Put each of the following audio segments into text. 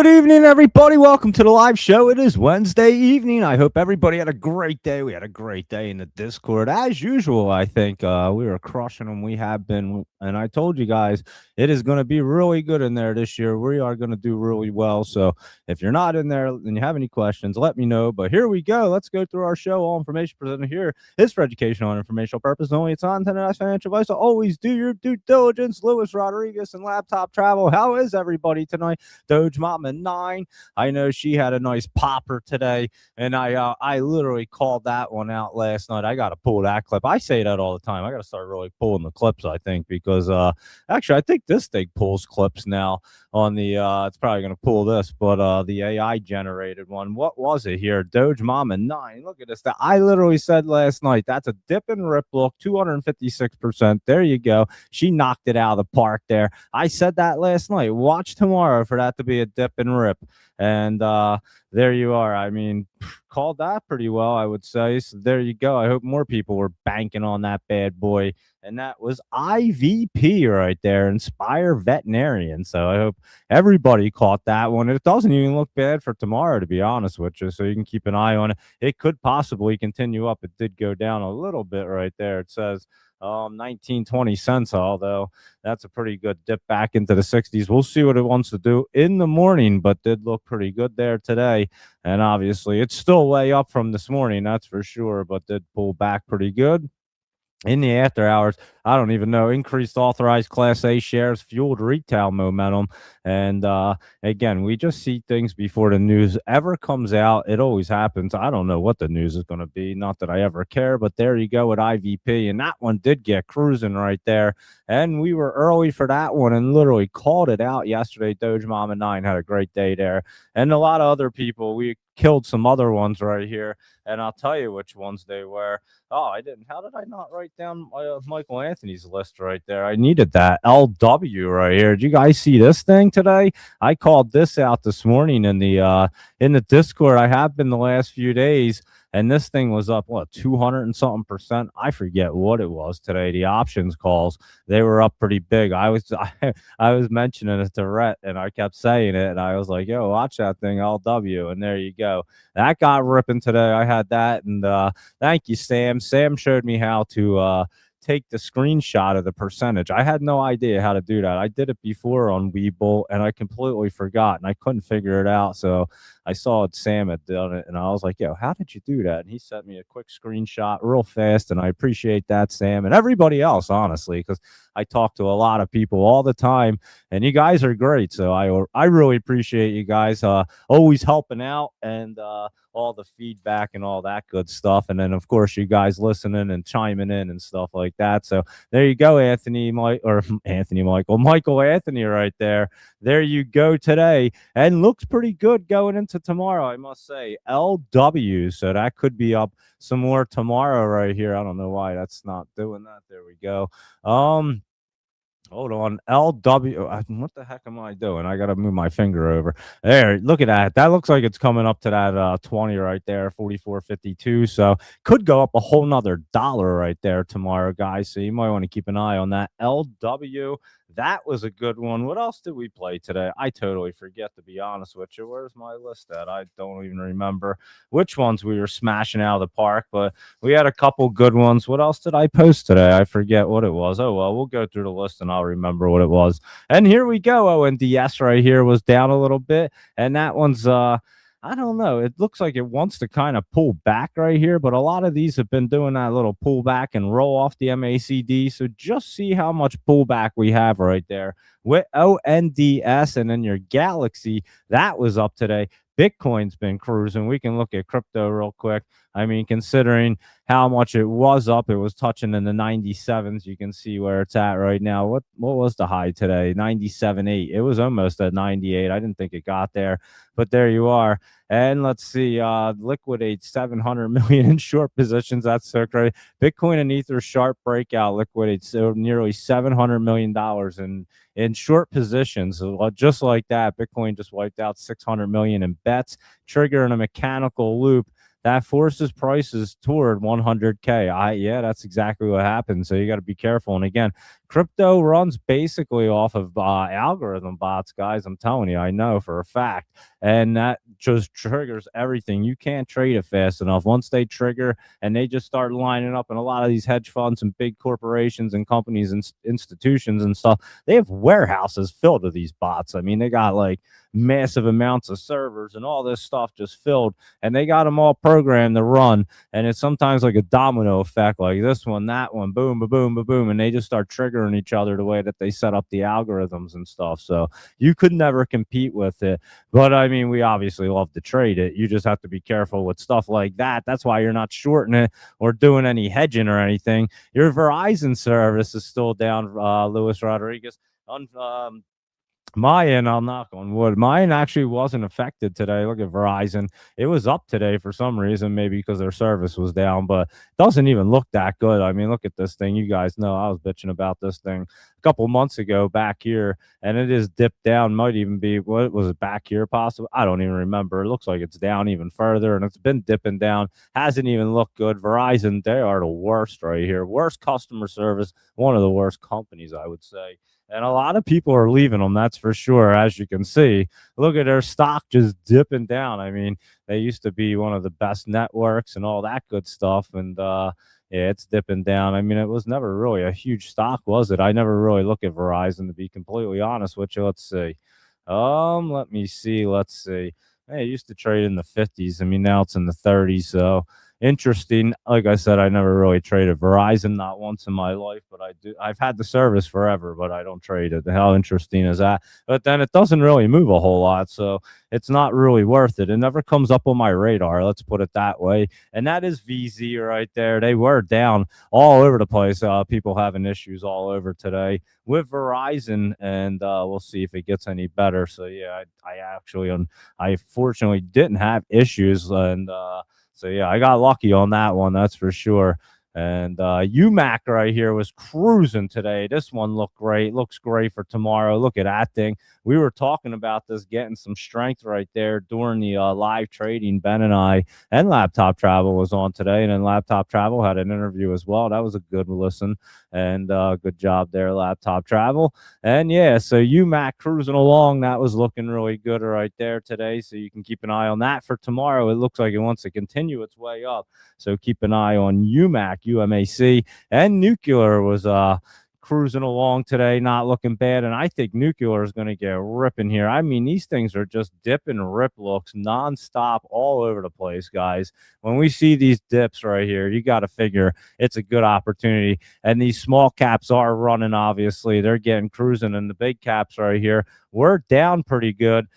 Good evening, everybody. Welcome to the live show. It is Wednesday evening. I hope everybody had a great day. We had a great day in the Discord. As usual, I think we were crushing them. We have been. And I told you guys, it is going to be really good in there this year. We are going to do really well. So if you're not in there and you have any questions, let me know. But here we go. Let's go through our show. All information presented here is for educational and informational purpose only. It's not intended as financial advice. So always do your due diligence. Louis Rodriguez and Laptop Travel. How is everybody tonight? Doge Mama 9. I know she had a nice popper today, and I literally called that one out last night. I got to pull that clip. I say that all the time. I got to start really pulling the clips, I think, because actually I think this thing pulls clips now on the it's probably going to pull this, but the AI generated one. What was it here? Doge Mama 9. Look at this. I literally said last night that's a dip and rip look, 256%. There you go. She knocked it out of the park there. I said that last night. Watch tomorrow for that to be a dip and rip. And there you are. I mean, called that pretty well, I would say. So there you go. I hope more people were banking on that bad boy. And that was IVP right there, Inspire Veterinarian. So I hope everybody caught that one. It doesn't even look bad for tomorrow, to be honest with you. So you can keep an eye on it. It could possibly continue up. It did go down a little bit right there. It says 19-20 cents, although that's a pretty good dip back into the 60s. We'll see what it wants to do in the morning, but did look pretty good there today. And obviously it's still way up from this morning, that's for sure, but did pull back pretty good. In the after hours, I don't even know, increased authorized Class A shares fueled retail momentum. And again, we just see things before the news ever comes out. It always happens. I don't know what the news is going to be. Not that I ever care, but there you go with IVP. And that one did get cruising right there. And we were early for that one and literally called it out yesterday. Doge Mama 9 had a great day there. And a lot of other people, we killed some other ones right here. And I'll tell you which ones they were. Oh, I didn't. How did I not write down Michael Anthony's list right there? I needed that. LW right here. Did you guys see this thing today? I called this out this morning in the Discord. I have been the last few days. And this thing was up, 200 and something percent? I forget what it was today. The options calls, they were up pretty big. I was mentioning it to Rhett, and I kept saying it, and I was like, yo, watch that thing, LW. And there you go. That got ripping today. I had that, and thank you, Sam. Sam showed me how to take the screenshot of the percentage. I had no idea how to do that. I did it before on Webull, and I completely forgot, and I couldn't figure it out. So I saw it, Sam had done it, and I was like, yo, how did you do that? And he sent me a quick screenshot real fast, and I appreciate that, Sam, and everybody else, honestly, because I talk to a lot of people all the time, and you guys are great. So I really appreciate you guys always helping out, and all the feedback and all that good stuff. And then, of course, you guys listening and chiming in and stuff like that. So there you go, Michael Anthony right there. There you go today. And looks pretty good going into tomorrow, I must say. LW. So that could be up some more tomorrow right here. I don't know why that's not doing that. There we go. Hold on, LW. What the heck am I doing? I got to move my finger over. There, look at that. That looks like it's coming up to that 20 right there, 44.52. So could go up a whole nother $1 right there tomorrow, guys. So you might want to keep an eye on that. LW. That was a good one. What else did we play today? I totally forget, to be honest with you. Where's my list at? I don't even remember which ones we were smashing out of the park, but we had a couple good ones. What else did I post today? I forget what it was. Oh, well, we'll go through the list and I'll remember what it was. And here we go. ONDS right here was down a little bit. And that one's, I don't know. It looks like it wants to kind of pull back right here, but a lot of these have been doing that little pullback and roll off the MACD. So just see how much pullback we have right there with ONDS. And then your Galaxy, that was up today. Bitcoin's been cruising. We can look at crypto real quick. I mean, considering how much it was up, it was touching in the 97s. You can see where it's at right now. What was the high today? 97.8. It was almost at 98. I didn't think it got there, but there you are. And let's see, liquidate 700 million in short positions. That's so great. Bitcoin and Ether sharp breakout liquidates so nearly $700 million in short positions. So just like that, Bitcoin just wiped out 600 million in bets, triggering a mechanical loop that forces prices toward 100K. Yeah, that's exactly what happened. So you got to be careful. And again, Crypto runs basically off of algorithm bots, guys. I'm telling you, I know for a fact. And that just triggers everything. You can't trade it fast enough. Once they trigger and they just start lining up, and a lot of these hedge funds and big corporations and companies and institutions and stuff, they have warehouses filled with these bots. I mean, they got like massive amounts of servers and all this stuff just filled, and they got them all programmed to run. And it's sometimes like a domino effect, like this one, that one, boom, ba boom, ba boom, and they just start triggering each other the way that they set up the algorithms and stuff. So you could never compete with it. But I mean, we obviously love to trade it. You just have to be careful with stuff like that. That's why you're not shorting it or doing any hedging or anything. Your Verizon service is still down, Luis Rodriguez. Mine, I'll knock on wood. Mine actually wasn't affected today. Look at Verizon. It was up today for some reason, maybe because their service was down, but it doesn't even look that good. I mean, look at this thing. You guys know I was bitching about this thing a couple months ago back here, and it is dipped down. Might even be, what was it, back here possible? I don't even remember. It looks like it's down even further, and it's been dipping down. Hasn't even looked good. Verizon, they are the worst right here. Worst customer service. One of the worst companies, I would say. And a lot of people are leaving them, that's for sure. As you can see, look at their stock just dipping down. I mean, they used to be one of the best networks and all that good stuff. And yeah, it's dipping down. I mean, it was never really a huge stock, was it? I never really look at Verizon, to be completely honest with you. Let's see. Let me see. Let's see. Hey, it used to trade in the 50s. I mean, now it's in the 30s. So interesting. Like I said, I never really traded Verizon, not once in my life, but I do. I've had the service forever, but I don't trade it. How interesting is that? But then it doesn't really move a whole lot, so it's not really worth it. It never comes up on my radar. Let's put it that way. And that is VZ right there. They were down all over the place. People having issues all over today with Verizon, and we'll see if it gets any better. So yeah, I actually, I fortunately didn't have issues, and so yeah, I got lucky on that one, that's for sure. And UMAC right here was cruising today. This one looked great. Looks great for tomorrow. Look at that thing. We were talking about this getting some strength right there during the live trading. Ben and I and Laptop Travel was on today, and then Laptop Travel had an interview as well. That was a good listen, and good job there, Laptop Travel. And yeah, so UMAC cruising along. That was looking really good right there today. So you can keep an eye on that for tomorrow. It looks like it wants to continue its way up. So keep an eye on UMAC, UMAC, and Nuclear was cruising along today, not looking bad. And I think Nuclear is going to get ripping here. I mean, these things are just dip and rip looks nonstop all over the place, guys. When we see these dips right here, you got to figure it's a good opportunity. And these small caps are running, obviously. They're getting cruising, and the big caps right here, we're down pretty good.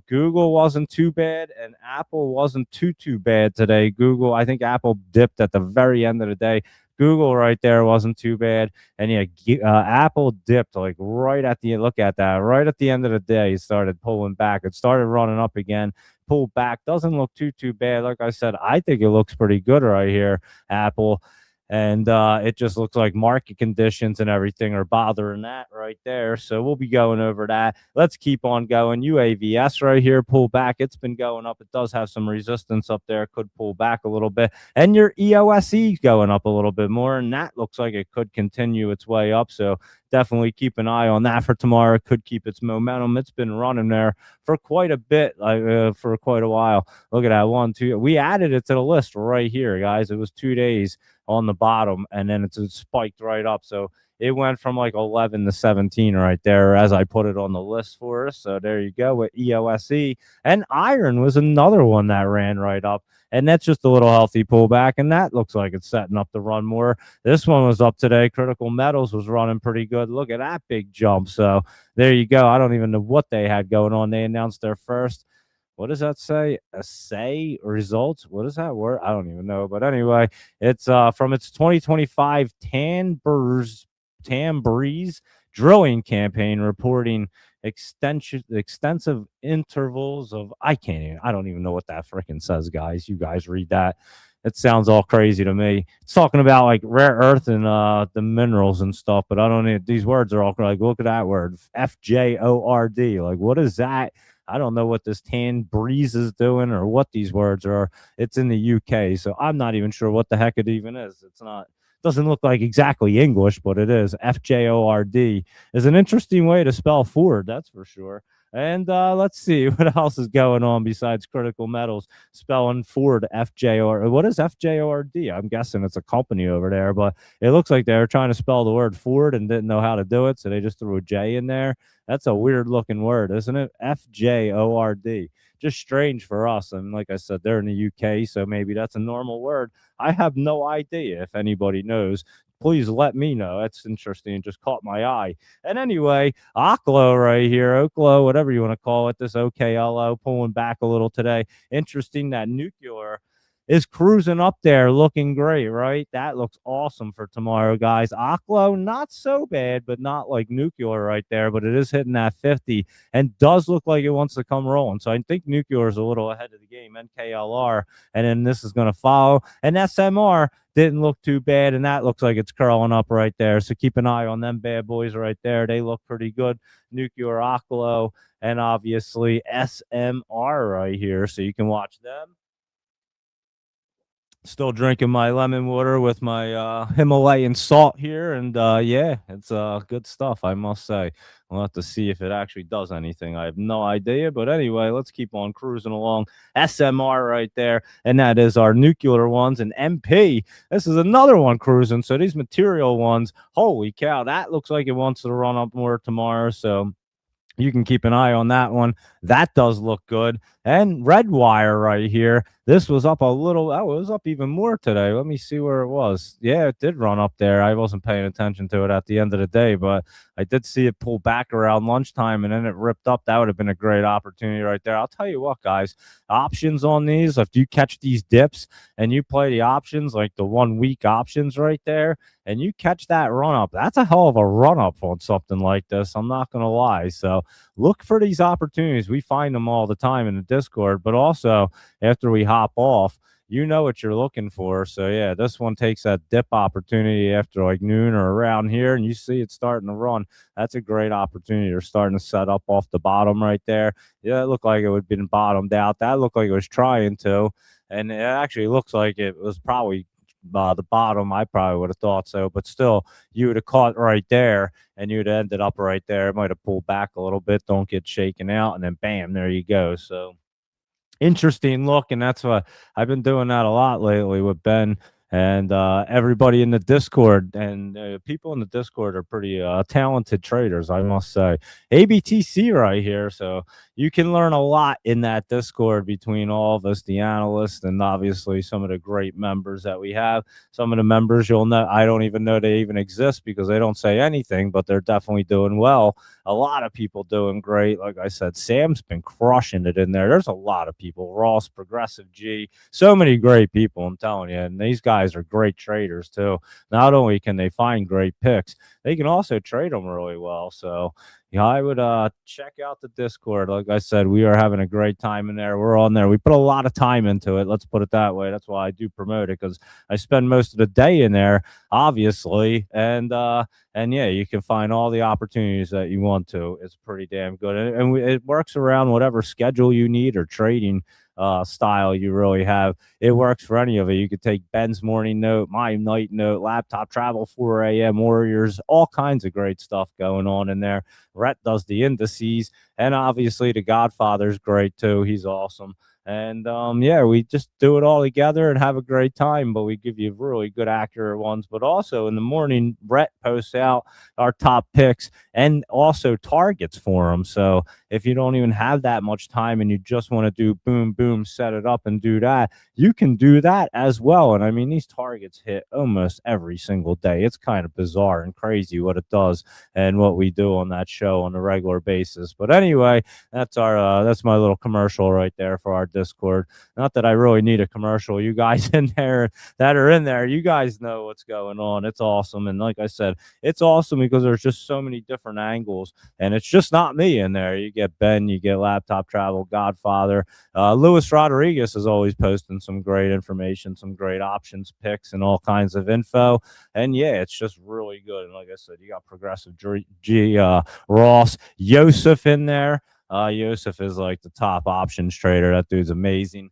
Google wasn't too bad, and Apple wasn't too bad today. Google, I think Apple dipped at the very end of the day. Google right there wasn't too bad, and yeah, Apple dipped like right at the, look at that, right at the end of the day. It started pulling back. It started running up again, pulled back. Doesn't look too bad. Like I said, I think it looks pretty good right here, Apple. And it just looks like market conditions and everything are bothering that right there. So we'll be going over that. Let's keep on going. UAVS right here, pull back. It's been going up. It does have some resistance up there. Could pull back a little bit. And your EOSE going up a little bit more. And that looks like it could continue its way up. So definitely keep an eye on that for tomorrow. It could keep its momentum. It's been running there for quite a bit, for quite a while. Look at that, 1, 2. We added it to the list right here, guys. It was 2 days on the bottom, and then it's spiked right up. So it went from like 11 to 17 right there as I put it on the list for us. So there you go with EOSE. And iron was another one that ran right up. And that's just a little healthy pullback, and that looks like it's setting up to run more. This one was up today. Critical metals was running pretty good. Look at that big jump. So there you go. I don't even know what they had going on. They announced their first, what does that say? Assay results? What is that word? I don't even know. But anyway, it's from its 2025 Tambreeze drilling campaign, reporting extensive intervals of, I don't even know what that freaking says, guys. You guys read that. It sounds all crazy to me. It's talking about like rare earth and the minerals and stuff, but I don't need, these words are all like, look at that word, FJORD. Like, what is that? I don't know what this tan breeze is doing or what these words are. It's in the UK, so I'm not even sure what the heck it even is. It's not Doesn't look like exactly English, but it is. FJORD is an interesting way to spell Ford, that's for sure. And let's see what else is going on besides critical metals spelling Ford FJOR. What is FJORD? I'm guessing it's a company over there, but it looks like they were trying to spell the word Ford and didn't know how to do it, so they just threw a J in there. That's a weird looking word, isn't it? FJORD. Just strange for us. And like I said, they're in the UK, so maybe that's a normal word. I have no idea. If anybody knows, please let me know. That's interesting. It just caught my eye. And anyway, Oklo right here, Oklo, whatever you want to call it, this OKLO pulling back a little today. Interesting that nuclear is cruising up there looking great, right? That looks awesome for tomorrow, guys. Oklo, not so bad, but not like nuclear right there, but it is hitting that 50 and does look like it wants to come rolling. So I think nuclear is a little ahead of the game, NKLR, and then this is going to follow. And SMR didn't look too bad, and that looks like it's curling up right there. So keep an eye on them bad boys right there. They look pretty good. Nuclear, Oklo, and obviously SMR right here. So you can watch them. Still drinking my lemon water with my Himalayan salt here, and yeah, it's good stuff, I must say. We'll have to see if it actually does anything. I have no idea, but anyway, let's keep on cruising along. SMR right there, and that is our nuclear ones. And MP, this is another one cruising. So these material ones, holy cow, that looks like it wants to run up more tomorrow. So you can keep an eye on that one. That does look good. And red wire right here. This was up a little. Oh, it was up even more today. Let me see where it was. Yeah, it did run up there. I wasn't paying attention to it at the end of the day, but I did see it pull back around lunchtime and then it ripped up. That would have been a great opportunity right there. I'll tell you what, guys, options on these, if you catch these dips and you play the options, like the 1 week options right there, and you catch that run up, that's a hell of a run up on something like this. I'm not going to lie. So look for these opportunities. We find them all the time in the Discord, but also after we hop off, you know what you're looking for. So yeah, this one takes that dip opportunity after like noon or around here, and you see it starting to run. That's a great opportunity. You're starting to set up off the bottom right there. Yeah, it looked like it would have been bottomed out. That looked like it was trying to, and it actually looks like it was probably the bottom. I probably would have thought so, but still, you would have caught right there and you'd have ended up right there. It might have pulled back a little bit, don't get shaken out, and then bam, there you go. So interesting look, and that's what I've been doing that a lot lately with Ben and everybody in the Discord. And people in the Discord are pretty talented traders, I must say. ABTC right here, so you can learn a lot in that Discord between all of us, the analysts, and obviously some of the great members that we have. Some of the members you'll know, I don't even know they even exist because they don't say anything, but they're definitely doing well. A lot of people doing great. Like I said, Sam's been crushing it in there. There's a lot of people. Ross, Progressive G, so many great people, I'm telling you. And these guys are great traders too. Not only can they find great picks, they can also trade them really well. So yeah, I would check out the Discord. Like I said, we are having a great time in there. We're on there. We put a lot of time into it. Let's put it that way. That's why I do promote it, because I spend most of the day in there, obviously. And yeah, you can find all the opportunities that you want to. It's pretty damn good. And it works around whatever schedule you need or trading style you really have. It works for any of it. You could take Ben's morning note, my night note, laptop travel, 4 a.m. warriors, all kinds of great stuff going on in there. Rhett does the indices, and obviously the Godfather's great too. He's awesome. And yeah, we just do it all together and have a great time. But we give you really good, accurate ones. But also in the morning, Brett posts out our top picks and also targets for them. So if you don't even have that much time and you just want to do boom, boom, set it up and do that, you can do that as well. And I mean, these targets hit almost every single day. It's kind of bizarre and crazy what it does and what we do on that show on a regular basis. But anyway, that's my little commercial right there for our Discord. Not that I really need a commercial. You guys in there that are in there, you guys know what's going on. It's awesome. And like I said, it's awesome because there's just so many different angles, and it's just not me in there. You get Ben, you get Laptop Travel, Godfather. Luis Rodriguez is always posting some great information, some great options, picks, and all kinds of info. And yeah, it's just really good. And like I said, you got Progressive G, Ross, Yosef in there. Yosef is like the top options trader. That dude's amazing.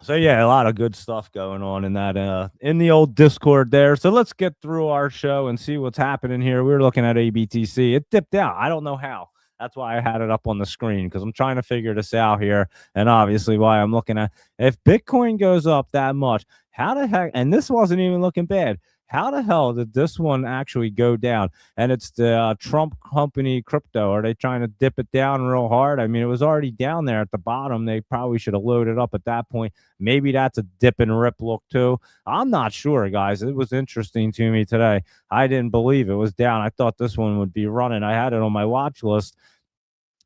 So yeah, a lot of good stuff going on in that in the old Discord there. So let's get through our show and see what's happening here. We're looking at ABTC. It dipped out. I don't know how. That's why I had it up on the screen because I'm trying to figure this out here. And obviously why I'm looking at if Bitcoin goes up that much, how the heck and this wasn't even looking bad. How the hell did this one actually go down? And it's the Trump company crypto. Are they trying to dip it down real hard? I mean, it was already down there at the bottom. They probably should have loaded up at that point. Maybe that's a dip and rip look too. I'm not sure, guys. It was interesting to me today. I didn't believe it was down. I thought this one would be running. I had it on my watch list.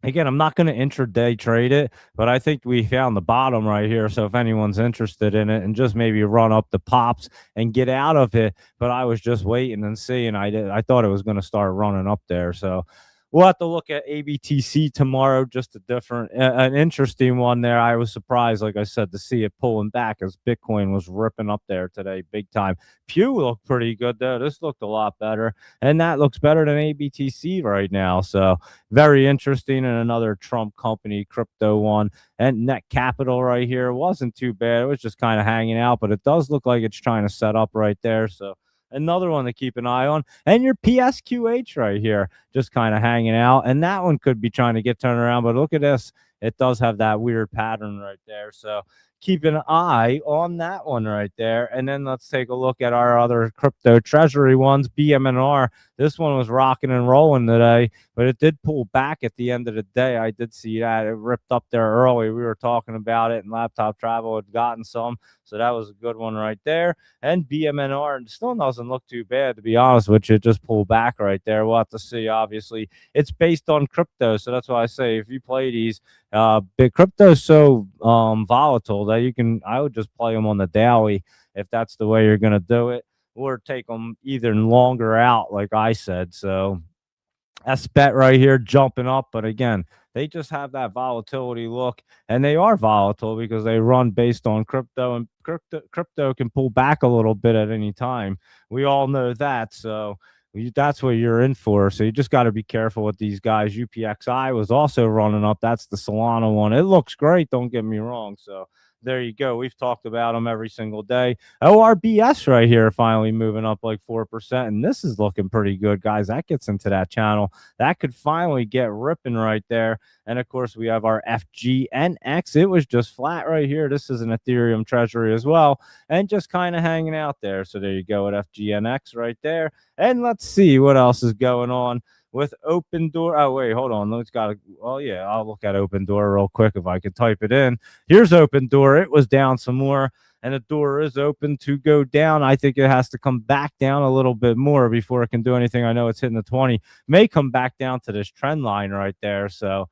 Again, I'm not going to intraday trade it, but I think we found the bottom right here. So if anyone's interested in it and just maybe run up the pops and get out of it, but I was just waiting and seeing. I thought it was going to start running up there. So we'll have to look at ABTC tomorrow. Just a different, an interesting one there. I was surprised, like I said, to see it pulling back as Bitcoin was ripping up there today, big time. Pew looked pretty good though. This looked a lot better, and that looks better than ABTC right now. So very interesting. And another Trump company crypto one, and net capital right here wasn't too bad. It was just kind of hanging out, but it does look like it's trying to set up right there. So another one to keep an eye on. And your PSQH right here, just kind of hanging out. And that one could be trying to get turned around. But look at this. It does have that weird pattern right there. So keep an eye on that one right there. And then let's take a look at our other crypto treasury ones, BMNR. This one was rocking and rolling today, but it did pull back at the end of the day. I did see that. It ripped up there early. We were talking about it, and Laptop Travel had gotten some. So that was a good one right there. And BMNR still doesn't look too bad, to be honest with you. Just pull back right there. We'll have to see. Obviously, it's based on crypto. So that's why I say if you play these, big crypto is so volatile that I would just play them on the daily if that's the way you're going to do it, or take them either longer out, like I said. So SBET right here jumping up, but again, they just have that volatility look, and they are volatile because they run based on crypto, and crypto can pull back a little bit at any time. We all know that. So that's what you're in for. So you just got to be careful with these guys. UPXI was also running up. That's the Solana one. It looks great. Don't get me wrong. So there you go. We've talked about them every single day. ORBS right here finally moving up like 4%. And this is looking pretty good, guys. That gets into that channel. That could finally get ripping right there. And of course, we have our FGNX. It was just flat right here. This is an Ethereum treasury as well, and just kind of hanging out there. So there you go at FGNX right there. And let's see what else is going on with Open Door. Oh, wait, hold on. Let's got to, well, yeah, I'll look at Open Door real quick if I could type it in. Here's Open Door. It was down some more, and the door is open to go down. I think it has to come back down a little bit more before it can do anything. I know it's hitting the 20. May come back down to this trend line right there. So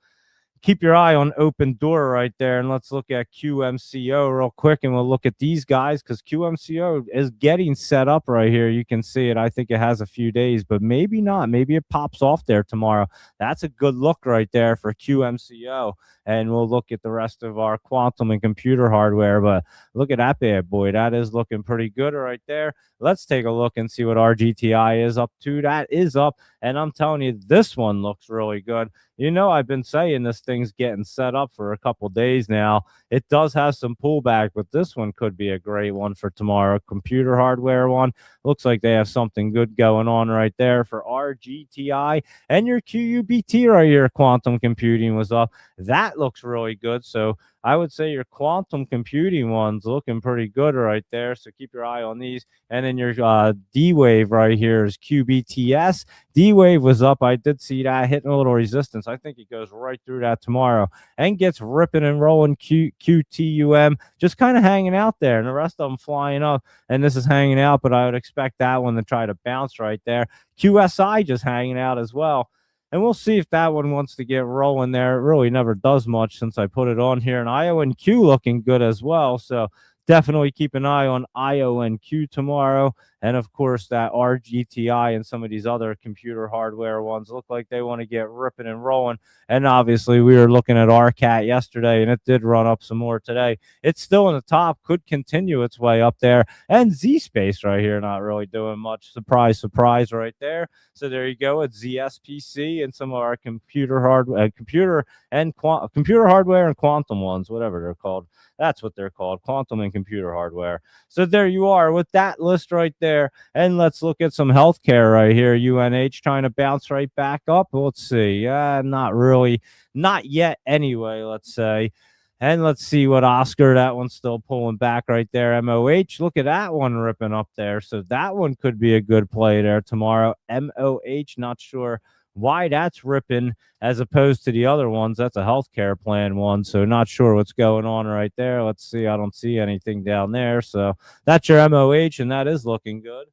keep your eye on Open Door right there. And let's look at QMCO real quick, and we'll look at these guys because QMCO is getting set up right here. You can see it. I think it has a few days, but maybe not. Maybe it pops off there tomorrow. That's a good look right there for QMCO. And we'll look at the rest of our quantum and computer hardware. But look at that bad boy. That is looking pretty good right there. Let's take a look and see what our GTI is up to. That is up. And I'm telling you, this one looks really good. You know, I've been saying this thing's getting set up for a couple days now. It does have some pullback, but this one could be a great one for tomorrow. Computer hardware one. Looks like they have something good going on right there for our GTI. And your QUBT right here, quantum computing, was up. That looks really good. So I would say your quantum computing one's looking pretty good right there. So keep your eye on these. And then your D-Wave right here is QBTS. D-Wave was up. I did see that hitting a little resistance. I think it goes right through that tomorrow and gets ripping and rolling. QTUM just kind of hanging out there, and the rest of them flying up. And this is hanging out, but I would expect that one to try to bounce right there. QSI just hanging out as well. And we'll see if that one wants to get rolling there. It really never does much since I put it on here. And IONQ looking good as well. So definitely keep an eye on IONQ tomorrow. And of course, that RGTI and some of these other computer hardware ones look like they want to get ripping and rolling. And obviously, we were looking at RCAT yesterday, and it did run up some more today. It's still in the top, could continue its way up there. And Z Space right here, not really doing much. Surprise, surprise, right there. So there you go. It's ZSPC and some of our computer hardware, computer hardware and quantum ones, whatever they're called. That's what they're called, quantum and computer hardware. So there you are with that list right there. And let's look at some healthcare right here. UNH trying to bounce right back up. Let's see. Not really, not yet anyway, let's say. And let's see what Oscar, that one's still pulling back right there. MOH, look at that one ripping up there. So that one could be a good play there tomorrow. MOH, not sure why that's ripping as opposed to the other ones. That's a healthcare plan one. So not sure what's going on right there. Let's see. I don't see anything down there. So that's your MOH, and that is looking good.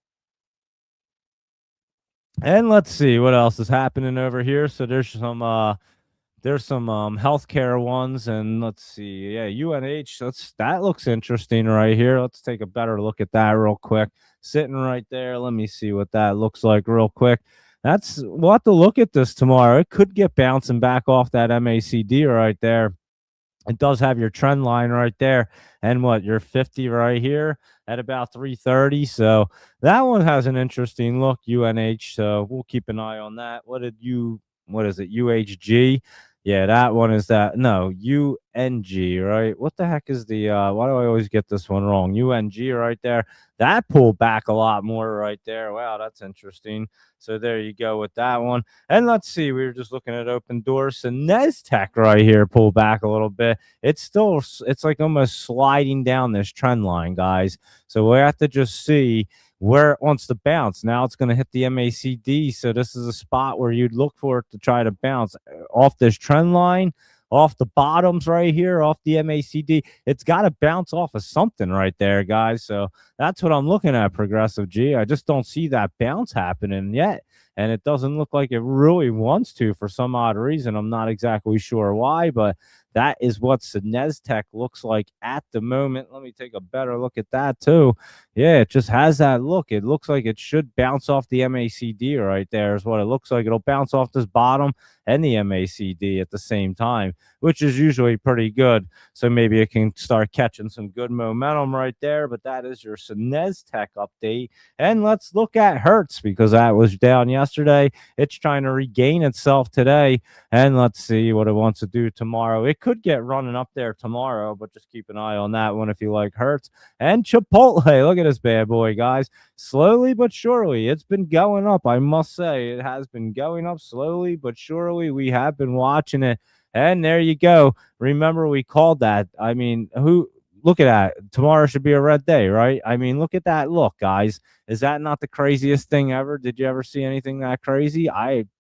And let's see what else is happening over here. So there's some healthcare ones, and let's see. Yeah, UNH. That looks interesting right here. Let's take a better look at that real quick. Sitting right there. Let me see what that looks like real quick. We'll have to look at this tomorrow. It could get bouncing back off that MACD right there. It does have your trend line right there, and your 50 right here at about 330. So that one has an interesting look, UNH. So we'll keep an eye on that. What is it? UHG. Yeah, that one is that. No, UNG, right? What the heck is the why do I always get this one wrong? UNG right there. That pulled back a lot more right there. Wow, that's interesting. So there you go with that one. And let's see, we were just looking at open doors. So Nasdaq right here pulled back a little bit. It's like almost sliding down this trend line, guys. So we have to just see where it wants to bounce. Now it's going to hit the MACD. So this is a spot where you'd look for it to try to bounce off this trend line, off the bottoms right here, off the MACD. It's got to bounce off of something right there, guys. So that's what I'm looking at, Progressive G. I just don't see that bounce happening yet. And it doesn't look like it really wants to for some odd reason. I'm not exactly sure why, but that is what Nasdaq looks like at the moment. Let me take a better look at that too. Yeah, it just has that look. It looks like it should bounce off the MACD right there is what it looks like. It'll bounce off this bottom and the MACD at the same time, which is usually pretty good. So maybe it can start catching some good momentum right there. But that is your Nasdaq update. And let's look at Hertz because that was down yesterday. It's trying to regain itself today. And let's see what it wants to do tomorrow. It could get running up there tomorrow, but just keep an eye on that one if you like Hertz. And Chipotle, look at this bad boy, guys. Slowly but surely, it's been going up. I must say, it has been going up slowly but surely. We have been watching it. And there you go. Remember, we called that. I mean, look at that. Tomorrow should be a red day, right? I mean, look at that look, guys. Is that not the craziest thing ever? Did you ever see anything that crazy?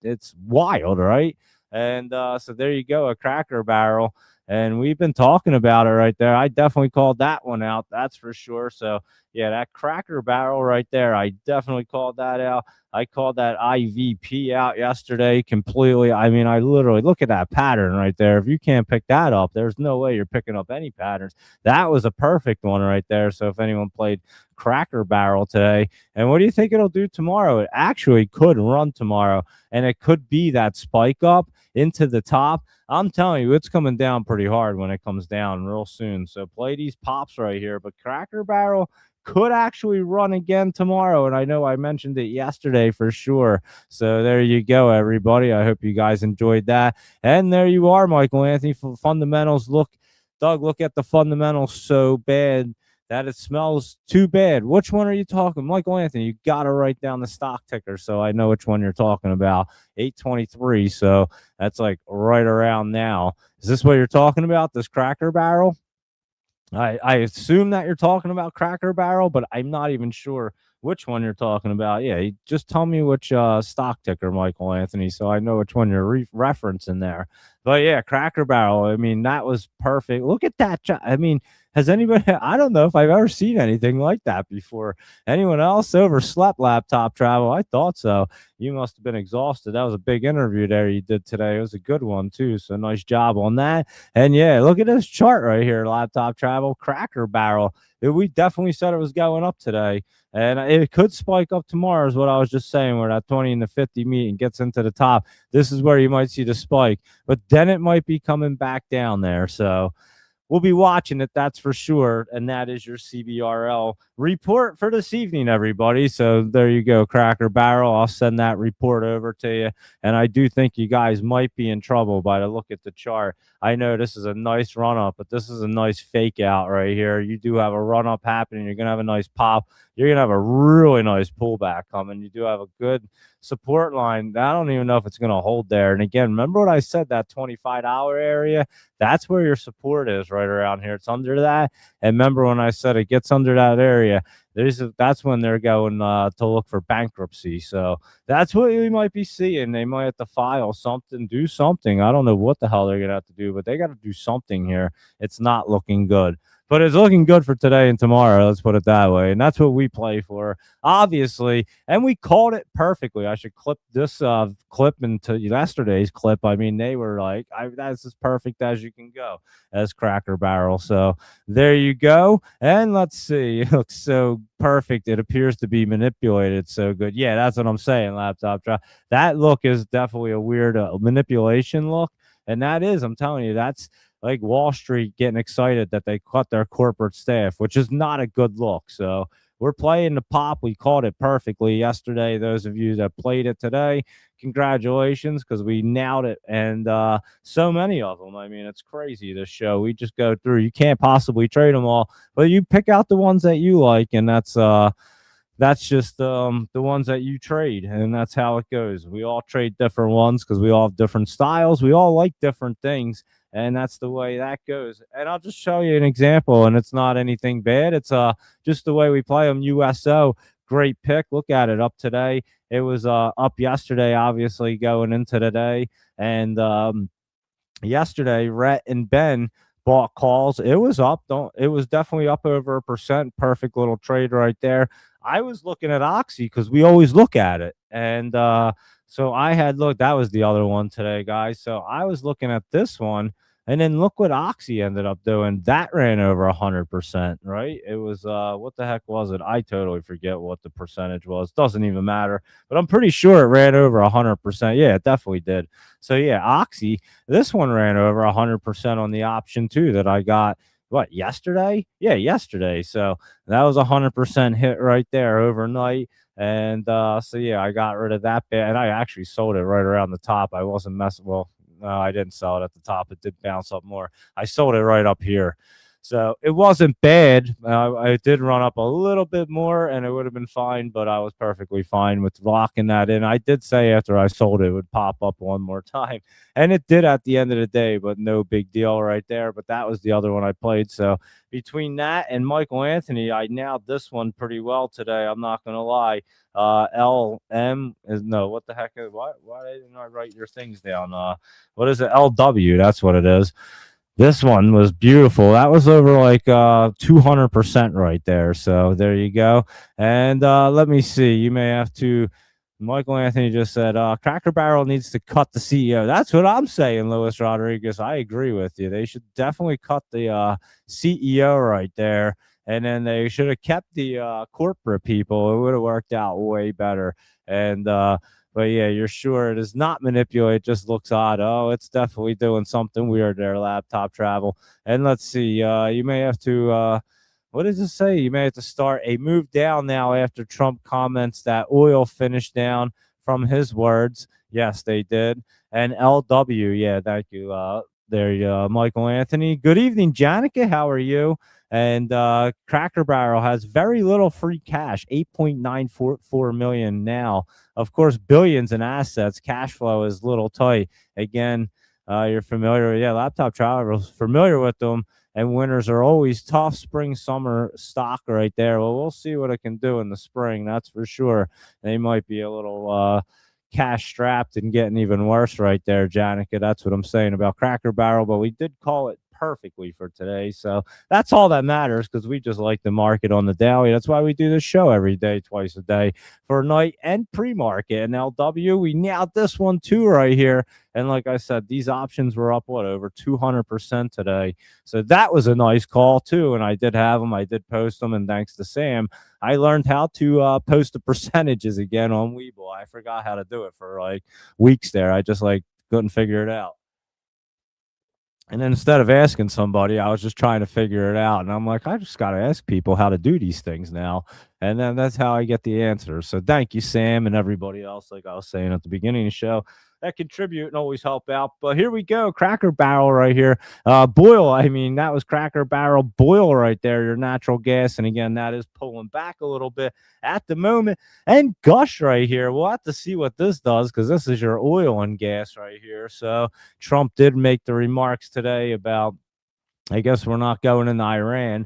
It's wild, right? And so there you go, a Cracker Barrel. And we've been talking about it right there. I definitely called that one out. That's for sure. So, yeah, that Cracker Barrel right there, I definitely called that out. I called that IVP out yesterday completely. I mean, I literally look at that pattern right there. If you can't pick that up, there's no way you're picking up any patterns. That was a perfect one right there. So if anyone played Cracker Barrel today, and what do you think it'll do tomorrow? It actually could run tomorrow, and it could be that spike up into the top. I'm telling you, it's coming down pretty hard when it comes down real soon. So play these pops right here. But Cracker Barrel could actually run again tomorrow. And I know I mentioned it yesterday for sure. So there you go, everybody. I hope you guys enjoyed that. And there you are, Michael Anthony. For fundamentals, Doug, look at the fundamentals so bad that it smells too bad. Which one are you talking? Michael Anthony, you got to write down the stock ticker so I know which one you're talking about. 823. So that's like right around now. Is this what you're talking about, this Cracker Barrel? I assume that you're talking about Cracker Barrel, but I'm not even sure which one you're talking about. Yeah, just tell me which stock ticker, Michael Anthony, so I know which one you're referencing there. But yeah, Cracker Barrel, I mean, that was perfect. Look at that. I mean, Has anybody? I don't know if I've ever seen anything like that before. Anyone else overslept laptop travel? I thought so. You must have been exhausted. That was a big interview there you did today. It was a good one too. So nice job on that. And yeah, look at this chart right here. Laptop travel, Cracker Barrel. We definitely said it was going up today. And it could spike up tomorrow, is what I was just saying, where that 20 and the 50 meet and gets into the top. This is where you might see the spike, but then it might be coming back down there. So we'll be watching it, that's for sure. And that is your CBRL report for this evening, everybody. So there you go, Cracker Barrel. I'll send that report over to you. And I do think you guys might be in trouble by the look at the chart. I know this is a nice run up, but this is a nice fake out right here. You do have a run up happening. You're going to have a nice pop. You're going to have a really nice pullback coming. You do have a good support line. I don't even know if it's going to hold there. And again, remember what I said, that $25 area? That's where your support is, right around here. It's under that. And remember when I said it gets under that area, that's when they're going to look for bankruptcy. So that's what we might be seeing. They might have to file something, do something. I don't know what the hell they're going to have to do, but they got to do something here. It's not looking good. But it's looking good for today and tomorrow. Let's put it that way. And that's what we play for, obviously. And we called it perfectly. I should clip this clip into yesterday's clip. I mean, they were like, that's as perfect as you can go as Cracker Barrel. So there you go. And let's see. It looks so perfect. It appears to be manipulated so good. Yeah, that's what I'm saying, laptop drop. That look is definitely a weird manipulation look. And that is, I'm telling you, that's like Wall Street getting excited that they cut their corporate staff, which is not a good look. So we're playing the pop. We called it perfectly yesterday. Those of you that played it today, congratulations, because we nailed it. And so many of them. I mean, it's crazy, this show. We just go through. You can't possibly trade them all, but you pick out the ones that you like, and that's just the ones that you trade, and that's how it goes. We all trade different ones because we all have different styles. We all like different things, and that's the way that goes. And I'll just show you an example, and it's not anything bad. It's just the way we play them. USO, great pick. Look at it, up today. It was up yesterday, obviously, going into today. And yesterday, Rhett and Ben bought calls. It was up. It was definitely up over 1%. Perfect little trade right there. I was looking at Oxy because we always look at it. And so I had looked. That was the other one today, guys. So I was looking at this one. And then look what Oxy ended up doing. That ran over 100%, right? It was, what the heck was it? I totally forget what the percentage was. Doesn't even matter. But I'm pretty sure it ran over 100%. Yeah, it definitely did. So, yeah, Oxy, this one ran over 100% on the option, too, that I got, what, yesterday? Yeah, yesterday. So that was 100% hit right there overnight. And so, yeah, I got rid of that bit. And I actually sold it right around the top. I wasn't messing. Well, no, I didn't sell it at the top. It did bounce up more. I sold it right up here. So it wasn't bad. I did run up a little bit more, and it would have been fine, but I was perfectly fine with locking that in. I did say after I sold it would pop up one more time, and it did at the end of the day, but no big deal right there. But that was the other one I played. So between that and Michael Anthony, I nailed this one pretty well today. I'm not going to lie. LM is no, what the heck is why didn't I write your things down? What is it? LW, that's what it is. This one was beautiful. That was over like 200% right there. So there you go. And let me see. You may have to. Michael Anthony just said Cracker Barrel needs to cut the CEO. That's what I'm saying, Luis Rodriguez. I agree with you. They should definitely cut the CEO right there. And then they should have kept the corporate people. It would have worked out way better. And but yeah, you're sure it is not manipulated. It just looks odd. Oh, it's definitely doing something weird there, laptop travel. And let's see. You may have to. What does it say? You may have to start a move down now after Trump comments that oil finished down from his words. Yes, they did. And LW. Yeah, thank you. There you go, Michael Anthony. Good evening, Janica. How are you? And Cracker Barrel has very little free cash, 8.944 million now. Of course, billions in assets. Cash flow is little tight. Again, you're familiar. Yeah, Laptop Travelers familiar with them. And winters are always tough. Spring, summer stock right there. Well, we'll see what it can do in the spring. That's for sure. They might be a little cash strapped and getting even worse right there, Janica. That's what I'm saying about Cracker Barrel. But we did call it perfectly for today. So that's all that matters because we just like the market on the daily. That's why we do this show every day, twice a day for night and pre-market. And LW, we nailed this one too right here. And like I said, these options were up, what, over 200% today. So that was a nice call too. And I did have them. I did post them. And thanks to Sam, I learned how to post the percentages again on Webull. I forgot how to do it for like weeks there. I just like couldn't figure it out. And then instead of asking somebody, I was just trying to figure it out. And I'm like, I just got to ask people how to do these things now. And then that's how I get the answers. So thank you, Sam, and everybody else, like I was saying at the beginning of the show, that contribute and always help out. But here we go. Cracker Barrel right here. Boil. I mean, that was Cracker Barrel Boil right there, your natural gas. And again, that is pulling back a little bit at the moment. And Gush right here. We'll have to see what this does because this is your oil and gas right here. So Trump did make the remarks today about, I guess we're not going into Iran.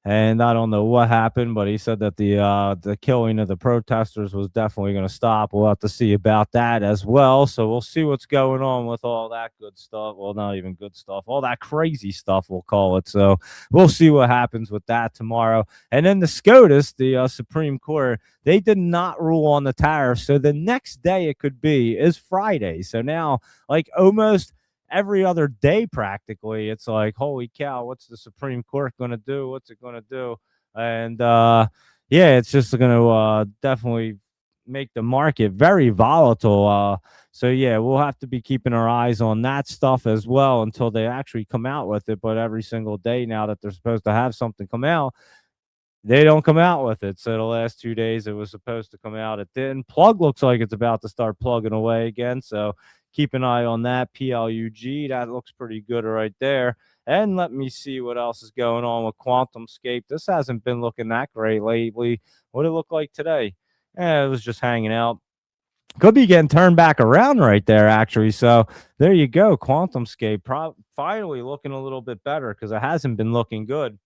And I don't know what happened, but he said that the killing of the protesters was definitely going to stop. We'll have to see about that as well. So we'll see what's going on with all that good stuff. Well, not even good stuff, all that crazy stuff, we'll call it. So we'll see what happens with that tomorrow. And then the SCOTUS, the Supreme Court, they did not rule on the tariffs. So the next day it could be is Friday. So now, like almost every other day practically, it's like, holy cow, what's the Supreme Court going to do? What's it going to do? And yeah, it's just going to definitely make the market very volatile. So yeah, we'll have to be keeping our eyes on that stuff as well until they actually come out with it. But every single day now that they're supposed to have something come out, they don't come out with it. So the last 2 days it was supposed to come out. It didn't. Plug looks like it's about to start plugging away again. So keep an eye on that. PLUG, that looks pretty good right there. And let me see what else is going on with QuantumScape. This hasn't been looking that great lately. What did it look like today? It was just hanging out. Could be getting turned back around right there, actually. So there you go. QuantumScape finally looking a little bit better because it hasn't been looking good.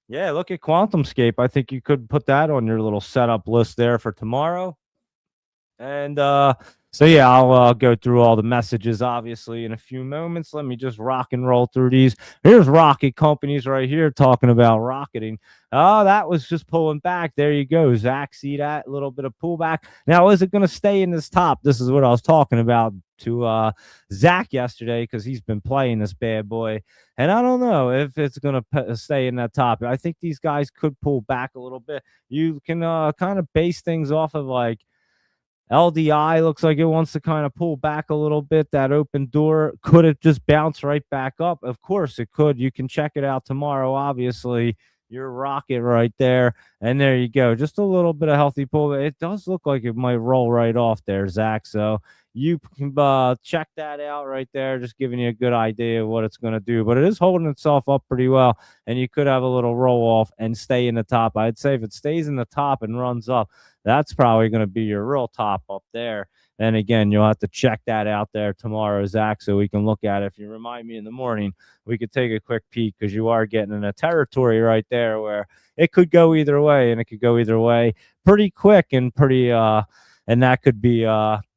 Yeah, look at QuantumScape. I think you could put that on your little setup list there for tomorrow. And so yeah, I'll go through all the messages obviously in a few moments. Let me just rock and roll through these. Here's rocket companies right here talking about rocketing. Oh, that was just pulling back. There you go, Zach. See that little bit of pullback. Now, is it going to stay in this top? This is what I was talking about to Zach yesterday because he's been playing this bad boy. And I don't know if it's going to stay in that top. I think these guys could pull back a little bit. You can kind of base things off of like LDI looks like it wants to kind of pull back a little bit. That open door, could it just bounce right back up? Of course it could. You can check it out tomorrow, obviously. Your rocket right there. And there you go. Just a little bit of healthy pull. It does look like it might roll right off there, Zach. So you can check that out right there. Just giving you a good idea of what it's going to do. But it is holding itself up pretty well. And you could have a little roll off and stay in the top. I'd say if it stays in the top and runs up, that's probably going to be your real top up there. And again, you'll have to check that out there tomorrow, Zach, so we can look at it. If you remind me in the morning, we could take a quick peek because you are getting in a territory right there where it could go either way, and it could go either way pretty quick and pretty and that could be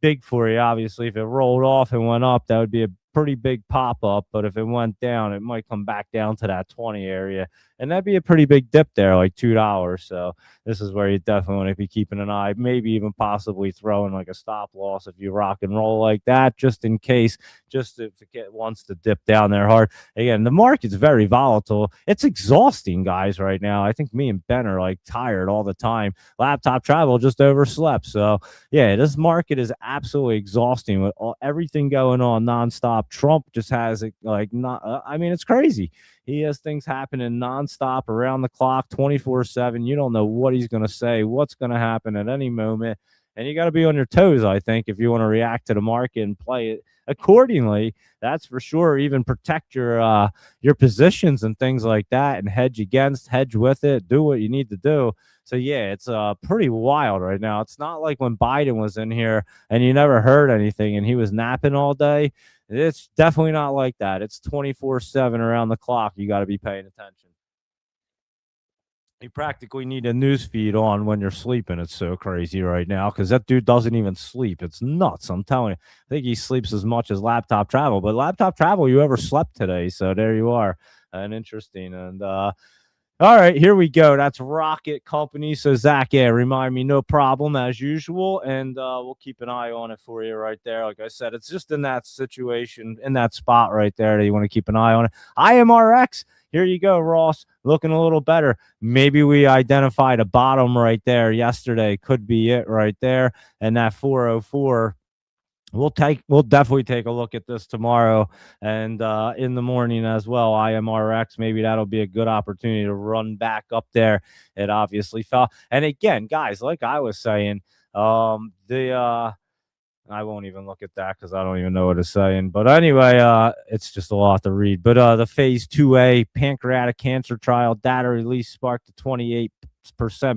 big for you. Obviously, if it rolled off and went up, that would be a pretty big pop up. But if it went down, it might come back down to that 20 area, and that'd be a pretty big dip there, like $2. So this is where you definitely want to be keeping an eye, maybe even possibly throwing like a stop loss if you rock and roll like that, just in case, just if it wants to dip down there hard. Again, the market's very volatile. It's exhausting, guys, right now. I think me and Ben are like tired all the time. Laptop travel just overslept. So yeah, this market is absolutely exhausting with everything going on nonstop. Trump just has it like not. I mean, it's crazy. He has things happening nonstop around the clock, 24/7. You don't know what he's going to say, what's going to happen at any moment. And you got to be on your toes, I think, if you want to react to the market and play it accordingly. That's for sure. Even protect your positions and things like that, and hedge against, hedge with it, do what you need to do. So yeah, it's pretty wild right now. It's not like when Biden was in here and you never heard anything and he was napping all day. It's definitely not like that. It's 24/7 around the clock. You got to be paying attention. You practically need a news feed on when you're sleeping. It's so crazy right now because that dude doesn't even sleep. It's nuts. I'm telling you. I think he sleeps as much as laptop travel. But laptop travel, you ever slept today? So there you are. And interesting. And all right, here we go. That's Rocket Company. So Zach, yeah, remind me, no problem as usual, and we'll keep an eye on it for you right there. Like I said, it's just in that situation, in that spot right there that you want to keep an eye on it. IMRX, here you go, Ross, looking a little better. Maybe we identified a bottom right there yesterday. Could be it right there, and that 404. We'll definitely take a look at this tomorrow and in the morning as well. IMRX, maybe that'll be a good opportunity to run back up there. It obviously fell. And again, guys, like I was saying, the I won't even look at that because I don't even know what it's saying. But anyway, it's just a lot to read. But the phase 2A pancreatic cancer trial data release sparked a 28%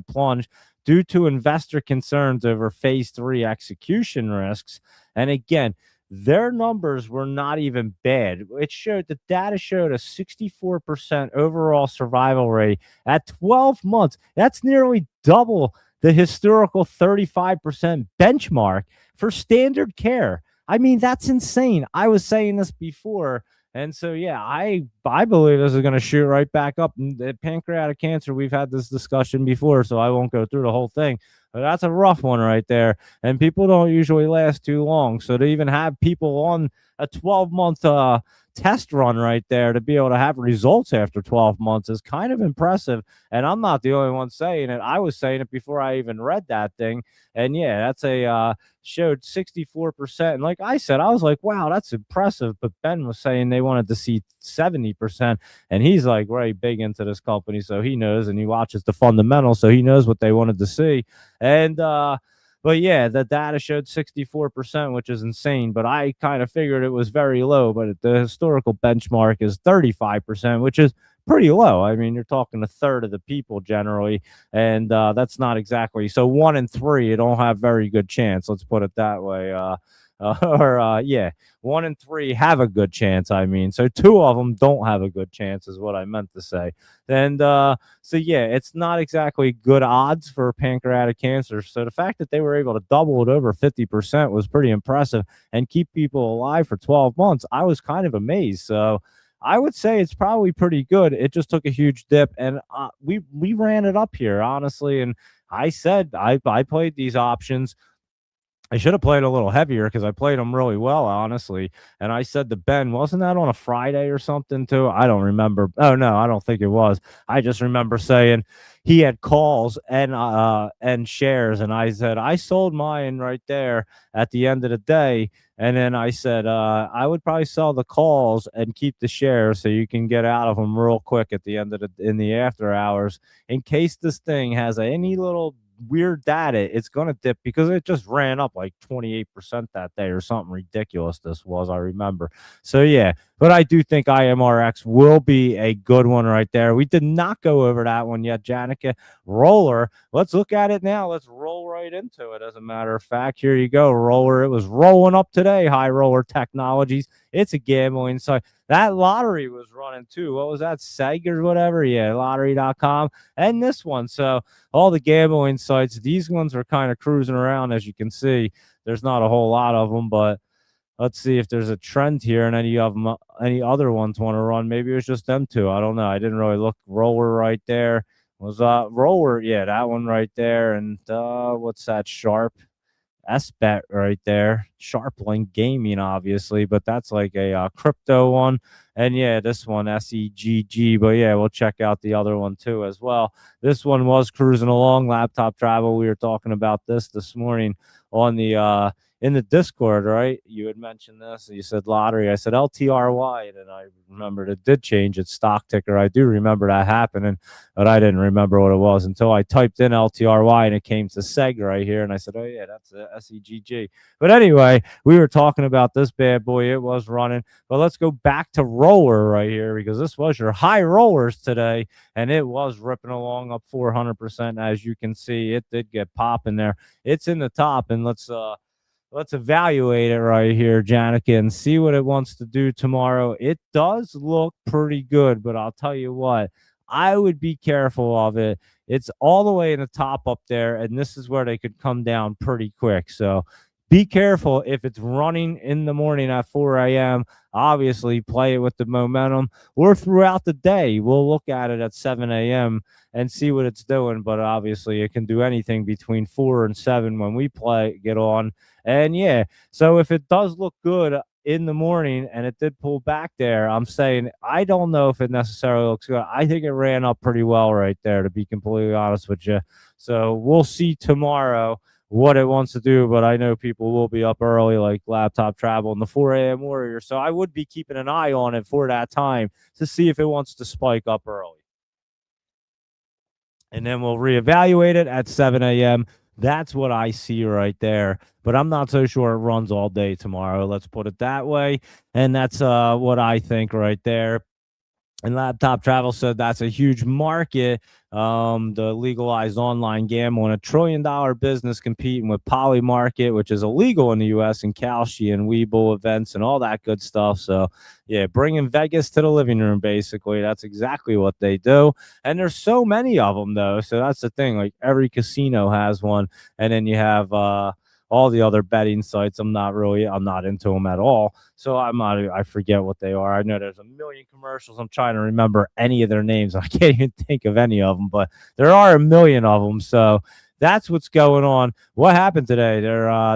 plunge due to investor concerns over phase 3 execution risks. And again, their numbers were not even bad. The data showed a 64% overall survival rate at 12 months. That's nearly double the historical 35% benchmark for standard care. I mean, that's insane. I was saying this before. And so, yeah, I believe this is going to shoot right back up. The pancreatic cancer, we've had this discussion before, so I won't go through the whole thing. But that's a rough one right there. And people don't usually last too long. So to even have people on a 12-month test run right there to be able to have results after 12 months is kind of impressive. And I'm not the only one saying it. I was saying it before I even read that thing. And yeah, that's showed 64%. And like I said, I was like, wow, that's impressive. But Ben was saying they wanted to see 70%. And he's like very big into this company. So he knows and he watches the fundamentals. So he knows what they wanted to see. And, but yeah, the data showed 64%, which is insane. But I kind of figured it was very low. But the historical benchmark is 35%, which is pretty low. I mean, you're talking a third of the people generally, and that's not exactly so. 1 in 3, you don't have very good chance. Let's put it that way. Yeah, 1 in 3 have a good chance. I mean, so 2 of them don't have a good chance, is what I meant to say. And so yeah, it's not exactly good odds for pancreatic cancer. So the fact that they were able to double it over 50% was pretty impressive and keep people alive for 12 months. I was kind of amazed. So I would say it's probably pretty good. It just took a huge dip, and we ran it up here honestly. And I said I played these options. I should have played a little heavier because I played them really well, honestly. And I said to Ben, wasn't that on a Friday or something too? I don't remember. Oh no, I don't think it was. I just remember saying he had calls and shares, and I said I sold mine right there at the end of the day. And then I said I would probably sell the calls and keep the shares so you can get out of them real quick at the end of the after hours in case this thing has any little weird data, it's going to dip because it just ran up like 28% that day or something ridiculous. This was, I remember. So, yeah, but I do think IMRX will be a good one right there. We did not go over that one yet, Janica. Roller. Let's look at it now. Let's roll right into it. As a matter of fact, here you go. Roller. It was rolling up today. High Roller Technologies. It's a gambling site. That lottery was running too. What was that? Seg or whatever? Yeah, lottery.com. And this one. So, all the gambling sites, these ones are kind of cruising around. As you can see, there's not a whole lot of them, but let's see if there's a trend here and any of them, any other ones want to run. Maybe it was just them two. I don't know. I didn't really look. Roller right there was roller. Yeah, that one right there. And what's that? Sharp. SBet right there. Sharplink Gaming, obviously, but that's like a crypto one. And yeah, this one, SEGG. But yeah, we'll check out the other one too as well. This one was cruising along. Laptop travel. We were talking about this morning on the in the Discord, right? You had mentioned this. You said lottery. I said LTRY, and then I remembered it did change its stock ticker. I do remember that happening, but I didn't remember what it was until I typed in LTRY and it came to SEG right here, and I said, oh yeah, that's a SEGG. But anyway, we were talking about this bad boy. It was running, but let's go back to roller right here because this was your high rollers today, and it was ripping along up 400%. As you can see, it did get popping there. It's in the top, and let's evaluate it right here, Janica, and see what it wants to do tomorrow. It does look pretty good, but I'll tell you what, I would be careful of it. It's all the way in the top up there, and this is where they could come down pretty quick. So be careful if it's running in the morning at 4 a.m. Obviously, play it with the momentum or throughout the day. We'll look at it at 7 a.m. and see what it's doing. But obviously, it can do anything between 4 and 7 when we get on. And yeah, so if it does look good in the morning and it did pull back there, I'm saying I don't know if it necessarily looks good. I think it ran up pretty well right there, to be completely honest with you. So we'll see tomorrow what it wants to do, but I know people will be up early, like Laptop Travel and the 4 a.m. Warrior. So I would be keeping an eye on it for that time to see if it wants to spike up early. And then we'll reevaluate it at 7 a.m. That's what I see right there. But I'm not so sure it runs all day tomorrow. Let's put it that way. And that's what I think right there. And Laptop Travel said that's a huge market. The legalized online gambling, $1 trillion business competing with Poly Market, which is illegal in the U.S., and Kalshi and Webull events and all that good stuff. So, yeah, bringing Vegas to the living room, basically. That's exactly what they do. And there's so many of them, though. So that's the thing. Like, every casino has one. And then you have all the other betting sites. I'm not into them at all. So I forget what they are. I know there's a million commercials. I'm trying to remember any of their names. I can't even think of any of them, but there are a million of them. So that's what's going on. What happened today?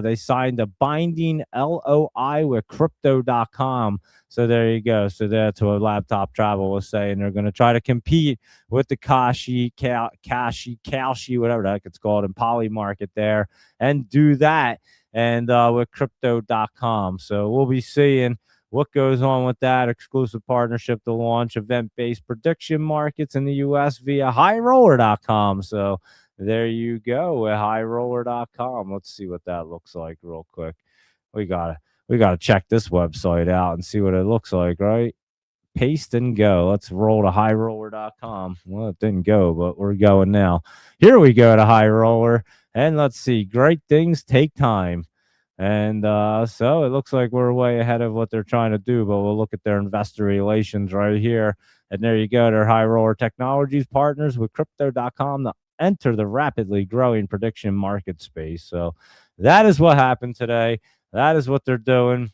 They signed a binding LOI with crypto.com. So there you go. So that's what Laptop Travel was saying. They're going to try to compete with the Kalshi, whatever the heck it's called, and Poly Market there, and do that. And with crypto.com. So we'll be seeing what goes on with that exclusive partnership to launch event-based prediction markets in the U.S. via highroller.com. So there you go with highroller.com. Let's see what that looks like real quick. We gotta check this website out and see what it looks like, right? Paste and go. Let's roll to highroller.com. Well, it didn't go, but we're going now. Here we go to High Roller. And let's see. Great things take time. And so it looks like we're way ahead of what they're trying to do, but we'll look at their investor relations right here. And there you go. Their High Roller Technologies partners with crypto.com to enter the rapidly growing prediction market space. So that is what happened today. That is what they're doing.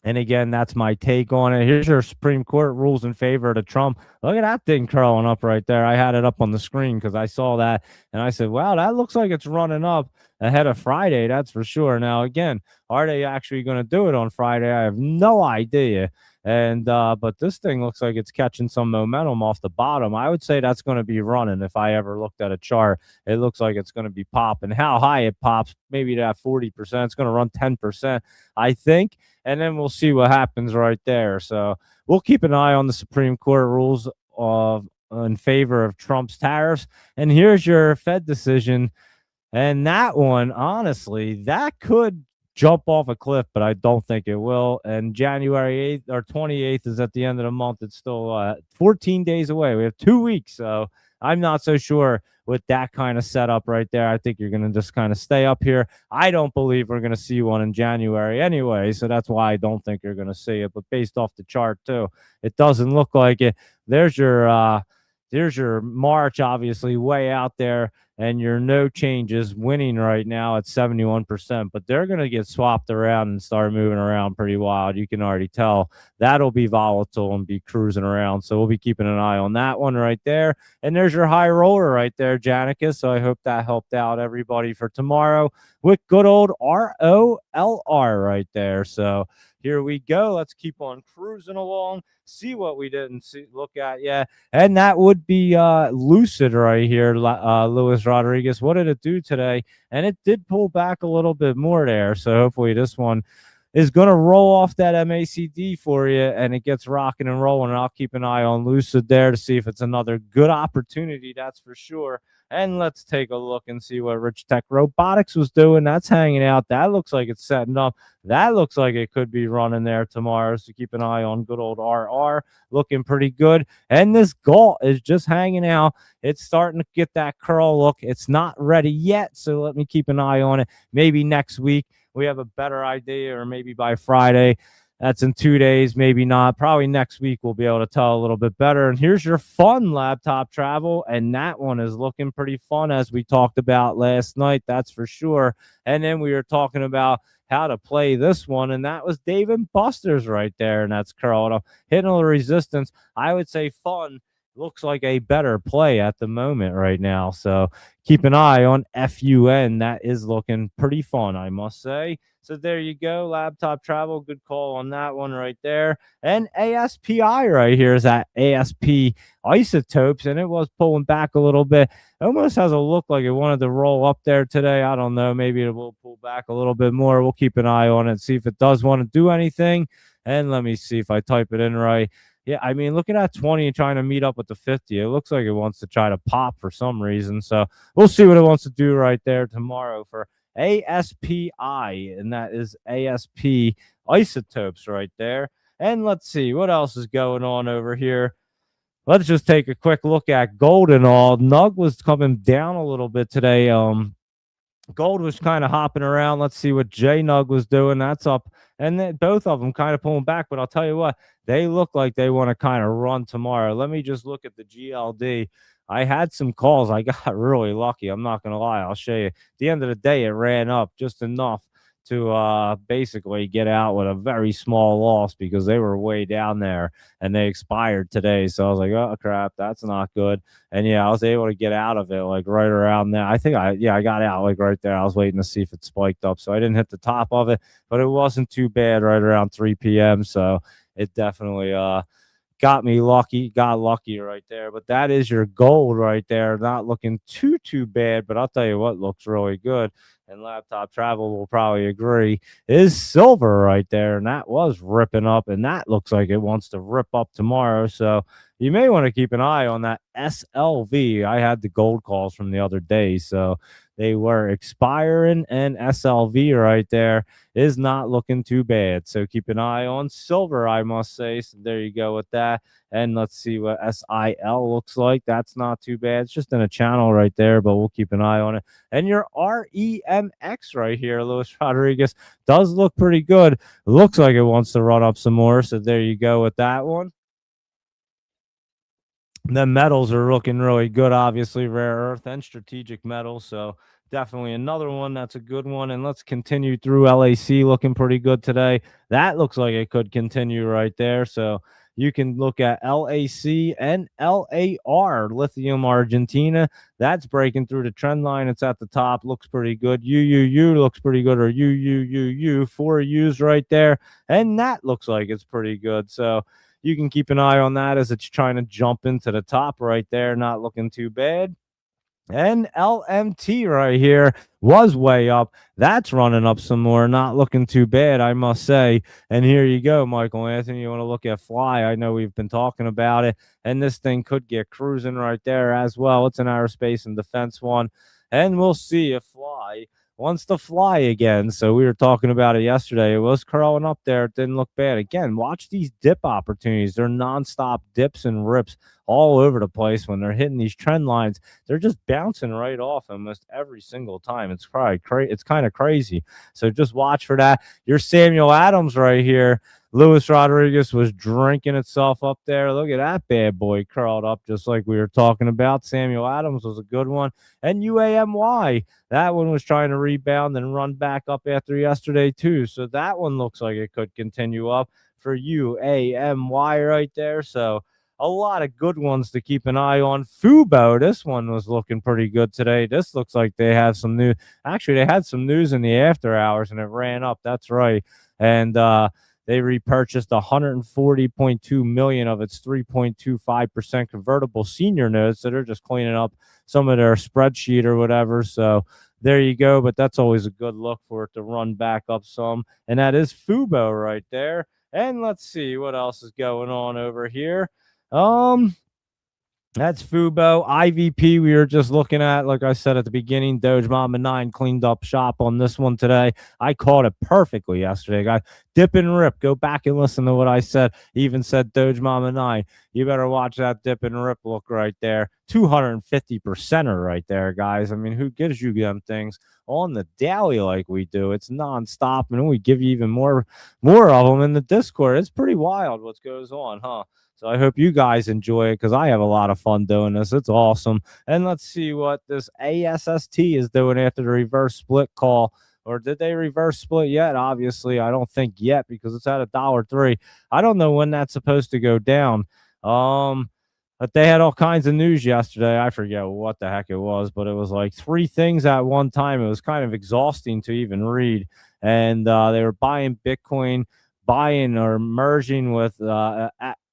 And again, that's my take on it. Here's your Supreme Court rules in favor of Trump. Look at that thing curling up right there. I had it up on the screen because I saw that. And I said, wow, that looks like it's running up ahead of Friday. That's for sure. Now, again, are they actually going to do it on Friday? I have no idea. And but this thing looks like it's catching some momentum off the bottom. I would say that's going to be running. If I ever looked at a chart, it looks like it's going to be popping. How high it pops, maybe that 40%. It's going to run 10%, I think. And then we'll see what happens right there. So we'll keep an eye on the Supreme Court rules in favor of Trump's tariffs. And here's your Fed decision. And that one, honestly, that could jump off a cliff, but I don't think it will. And January 8th or 28th is at the end of the month. It's still 14 days away. We have 2 weeks. So I'm not so sure with that kind of setup right there. I think you're going to just kind of stay up here. I don't believe we're going to see one in January anyway. So that's why I don't think you're going to see it. But based off the chart too, it doesn't look like it. There's your March, obviously way out there. And your no changes winning right now at 71%, but they're going to get swapped around and start moving around pretty wild. You can already tell that'll be volatile and be cruising around. So we'll be keeping an eye on that one right there. And there's your high roller right there, Janicus. So I hope that helped out everybody for tomorrow with good old ROLR right there. So here we go. Let's keep on cruising along. See what we didn't look at yet. And that would be Lucid right here, Luis Rodriguez. What did it do today? And it did pull back a little bit more there. So hopefully this one is going to roll off that MACD for you and it gets rocking and rolling. And I'll keep an eye on Lucid there to see if it's another good opportunity. That's for sure. And let's take a look and see what Rich Tech Robotics was doing. That's hanging out. That looks like it's setting up. That looks like it could be running there tomorrow. So keep an eye on good old RR. Looking pretty good. And this Galt is just hanging out. It's starting to get that curl look. It's not ready yet. So let me keep an eye on it. Maybe next week we have a better idea, or maybe by Friday. That's in 2 days, maybe not. Probably next week we'll be able to tell a little bit better. And here's your fun laptop travel. And that one is looking pretty fun, as we talked about last night. That's for sure. And then we were talking about how to play this one. And that was Dave and Buster's right there. And that's curled up, hitting a little resistance. I would say fun looks like a better play at the moment right now. So keep an eye on FUN. That is looking pretty fun, I must say. So there you go. Laptop travel. Good call on that one right there. And ASPI right here is at ASP isotopes, and it was pulling back a little bit. It almost has a look like it wanted to roll up there today. I don't know. Maybe it will pull back a little bit more. We'll keep an eye on it, see if it does want to do anything. And let me see if I type it in right. Yeah, I mean, look at that 20 trying to meet up with the 50. It looks like it wants to try to pop for some reason. So we'll see what it wants to do right there tomorrow for ASPI, and that is ASP isotopes right there. And let's see what else is going on over here. Let's just take a quick look at gold and all. Nug was coming down a little bit today. Gold was kind of hopping around. Let's see what J Nug was doing. That's up. And then both of them kind of pulling back. But I'll tell you what, they look like they want to kind of run tomorrow. Let me just look at the GLD. I had some calls. I got really lucky. I'm not going to lie. I'll show you. At the end of the day, it ran up just enough to basically get out with a very small loss because they were way down there and they expired today. So I was like, oh, crap, that's not good. And yeah, I was able to get out of it like right around there. I think I got out like right there. I was waiting to see if it spiked up. So I didn't hit the top of it, but it wasn't too bad right around 3 p.m. So it definitely got lucky right there. But that is your gold right there. Not looking too bad, but I'll tell you what looks really good. And laptop travel will probably agree is silver right there. And that was ripping up, and that looks like it wants to rip up tomorrow. So you may want to keep an eye on that SLV. I had the gold calls from the other day, so they were expiring, and SLV right there is not looking too bad. So keep an eye on silver, I must say. So there you go with that. And let's see what SIL looks like. That's not too bad. It's just in a channel right there, but we'll keep an eye on it. And your REMX right here, Luis Rodriguez, does look pretty good. Looks like it wants to run up some more. So there you go with that one. The metals are looking really good, obviously, rare earth and strategic metals. So definitely another one that's a good one. And let's continue through LAC looking pretty good today. That looks like it could continue right there. So you can look at LAC and LAR, Lithium Argentina. That's breaking through the trend line. It's at the top. Looks pretty good. UUU looks pretty good, or UUUU, 4 U's right there. And that looks like it's pretty good. So you can keep an eye on that as it's trying to jump into the top right there. Not looking too bad. And LMT right here was way up. That's running up some more. Not looking too bad, I must say. And here you go, Michael Anthony. You want to look at Fly. I know we've been talking about it. And this thing could get cruising right there as well. It's an aerospace and defense one. And we'll see if Fly wants to fly again. So we were talking about it yesterday. It was curling up there. It didn't look bad. Again, watch these dip opportunities. They're nonstop dips and rips all over the place when they're hitting these trend lines. They're just bouncing right off almost every single time. It's probably it's kind of crazy. So just watch for that. Your Samuel Adams right here. Luis Rodriguez was drinking itself up there. Look at that bad boy curled up just like we were talking about. Samuel Adams was a good one. And UAMY, that one was trying to rebound and run back up after yesterday too. So that one looks like it could continue up for UAMY right there. So a lot of good ones to keep an eye on. Fubo, this one was looking pretty good today. This looks like they have some new. Actually, they had some news in the after hours, and it ran up. That's right. And they repurchased 140.2 million of its 3.25% convertible senior notes. So they're just cleaning up some of their spreadsheet or whatever. So there you go. But that's always a good look for it to run back up some. And that is Fubo right there. And let's see what else is going on over here. That's Fubo. IVP, we were just looking at, like I said at the beginning, Doge Mama 9 cleaned up shop on this one today. I called it perfectly yesterday, guys. Dip and rip. Go back and listen to what I said. Even said Doge Mama 9. You better watch that dip and rip look right there. 250%er right there, guys. I mean, who gives you them things on the daily like we do? It's nonstop, and we give you even more of them in the Discord. It's pretty wild what goes on, huh? So I hope you guys enjoy it because I have a lot of fun doing this. It's awesome. And let's see what this ASST is doing after the reverse split call. Or did they reverse split yet? Obviously, I don't think yet because it's at $1.03. I don't know when that's supposed to go down. But they had all kinds of news yesterday. I forget what the heck it was, but it was like three things at one time. It was kind of exhausting to even read. And they were buying Bitcoin, buying or merging with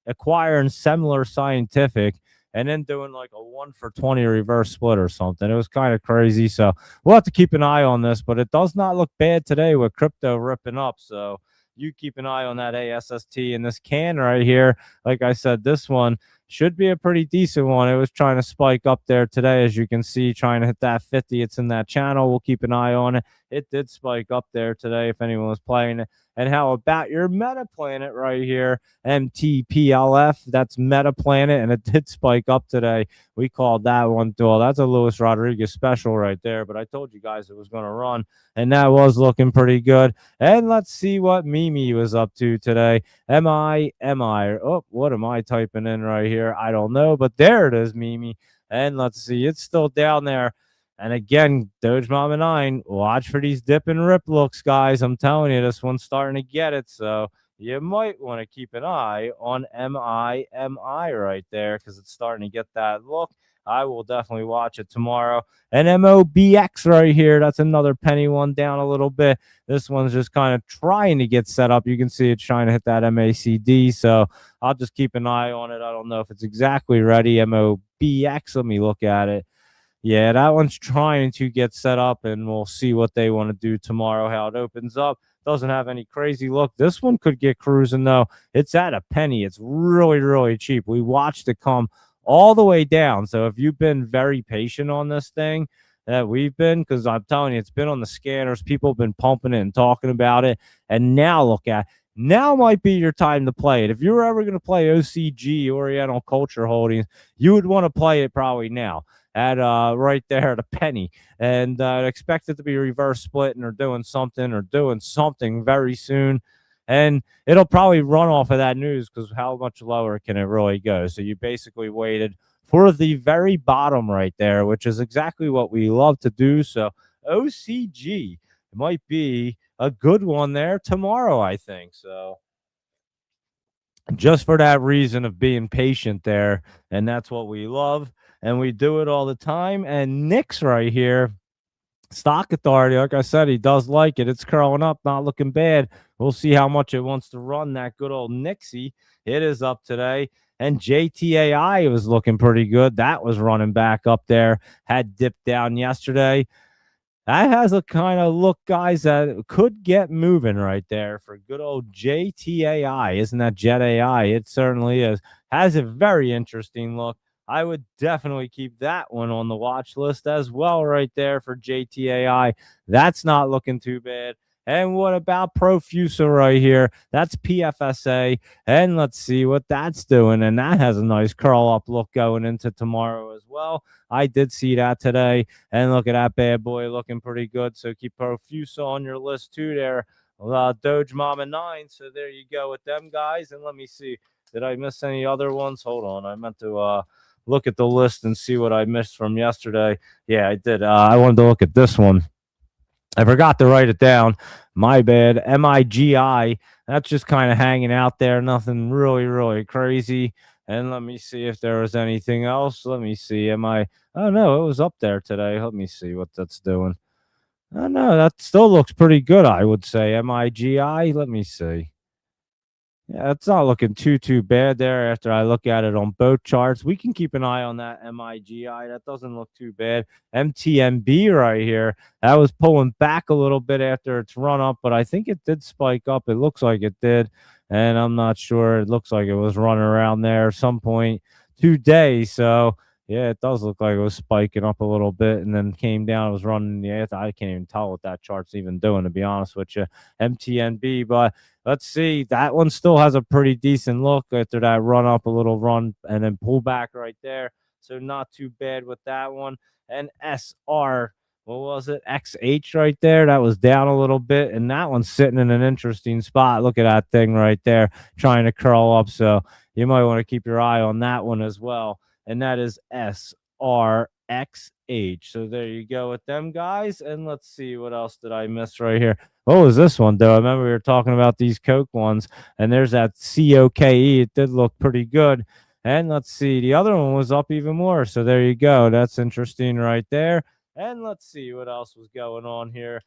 acquiring Semler Scientific, and then doing like a 1-for-20 reverse split or something. It was kind of crazy. So we'll have to keep an eye on this, but it does not look bad today with crypto ripping up. So you keep an eye on that ASST and this can right here. Like I said, this one should be a pretty decent one. It was trying to spike up there today, as you can see, trying to hit that 50. It's in that channel. We'll keep an eye on it. It did spike up there today if anyone was playing it. And how about your Meta Planet right here? MTPLF, that's Meta Planet, and it did spike up today. We called that one. Well, that's a Luis Rodriguez special right there, but I told you guys it was going to run, and that was looking pretty good. And let's see what Mimi was up to today. Oh, what am I typing in right here? I don't know, but there it is, Mimi. And let's see, it's still down there. And again, Doge Mama 9, watch for these dip and rip looks, guys. I'm telling you, this one's starting to get it. So you might want to keep an eye on MIMI right there because it's starting to get that look. I will definitely watch it tomorrow. And MOBX right here, that's another penny one down a little bit. This one's just kind of trying to get set up. You can see it's trying to hit that MACD. So I'll just keep an eye on it. I don't know if it's exactly ready. MOBX, let me look at it. Yeah, that one's trying to get set up, and we'll see what they want to do tomorrow, how it opens up. Doesn't have any crazy look. This one could get cruising, though. It's at a penny. It's really, really cheap. We watched it come all the way down. So if you've been very patient on this thing, that we've been, because I'm telling you, it's been on the scanners. People have been pumping it and talking about it. And now look at now might be your time to play it. If you were ever going to play OCG, Oriental Culture Holdings, you would want to play it probably now at right there at a penny, and expect it to be reverse splitting or doing something very soon, and it'll probably run off of that news because how much lower can it really go? So you basically waited for the very bottom right there, which is exactly what we love to do. So OCG might be a good one there tomorrow, I think. So just for that reason of being patient there, and that's what we love, and we do it all the time. And Nick's right here, Stock Authority, like I said, he does like it. It's curling up, not looking bad. We'll see how much it wants to run, that good old Nixie. It is up today. And JTAI was looking pretty good. That was running back up there, had dipped down yesterday. That has a kind of look, guys, that could get moving right there for good old JTAI. Isn't that Jet AI? It certainly is. Has a very interesting look. I would definitely keep that one on the watch list as well right there for JTAI. That's not looking too bad. And what about Profusa right here? That's PFSA. And let's see what that's doing. And that has a nice curl up look going into tomorrow as well. I did see that today. And look at that bad boy looking pretty good. So keep Profusa on your list too there. Doge Mama 9. So there you go with them guys. And let me see. Did I miss any other ones? Hold on. I meant to look at the list and see what I missed from yesterday. Yeah, I did. I wanted to look at this one. I forgot to write it down. My bad. MIGI. That's just kind of hanging out there. Nothing really, really crazy. And let me see if there was anything else. Let me see. Oh, no, it was up there today. Let me see what that's doing. Oh, no, that still looks pretty good, I would say. MIGI. Let me see. Yeah, it's not looking too bad there after I look at it on both charts. We can keep an eye on that MIGI. That doesn't look too bad. MTMB right here. That was pulling back a little bit after its run up, but I think it did spike up. It looks like it did, and I'm not sure. It looks like it was running around there at some point today. So yeah, it does look like it was spiking up a little bit and then came down. It was running in the air. I can't even tell what that chart's even doing, to be honest with you. MTNB, but let's see. That one still has a pretty decent look after that run up, a little run, and then pull back right there. So not too bad with that one. And SR, what was it? XH right there. That was down a little bit, and that one's sitting in an interesting spot. Look at that thing right there, trying to curl up. So you might want to keep your eye on that one as well. And that is SRXH. So there you go with them guys. And let's see, what else did I miss right here? What was this one though? I remember we were talking about these Coke ones, and there's that COKE. It did look pretty good. And let's see, the other one was up even more. So there you go. That's interesting right there. And let's see what else was going on here.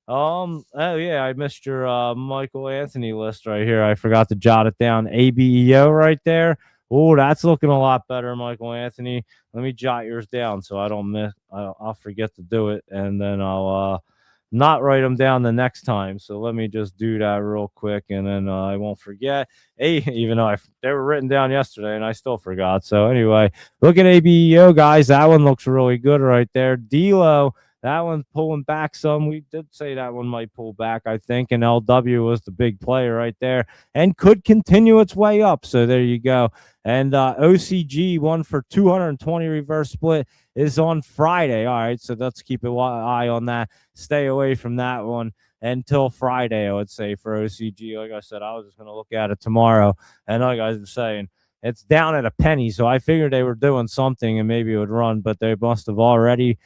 Oh yeah, I missed your Michael Anthony list right here. I forgot to jot it down. ABEO right there. Oh, that's looking a lot better, Michael Anthony. Let me jot yours down so I don't miss. I'll forget to do it, and then I'll not write them down the next time. So let me just do that real quick, and then I won't forget. Even though they were written down yesterday, and I still forgot. So anyway, look at ABEO, guys. That one looks really good right there. Delo. That one's pulling back some. We did say that one might pull back, I think. And LW was the big player right there and could continue its way up. So there you go. And OCG, one for 220 reverse split, is on Friday. All right. So let's keep an eye on that. Stay away from that one until Friday, I would say, for OCG. Like I said, I was just going to look at it tomorrow. And like I was saying, it's down at a penny. So I figured they were doing something and maybe it would run, but they must have already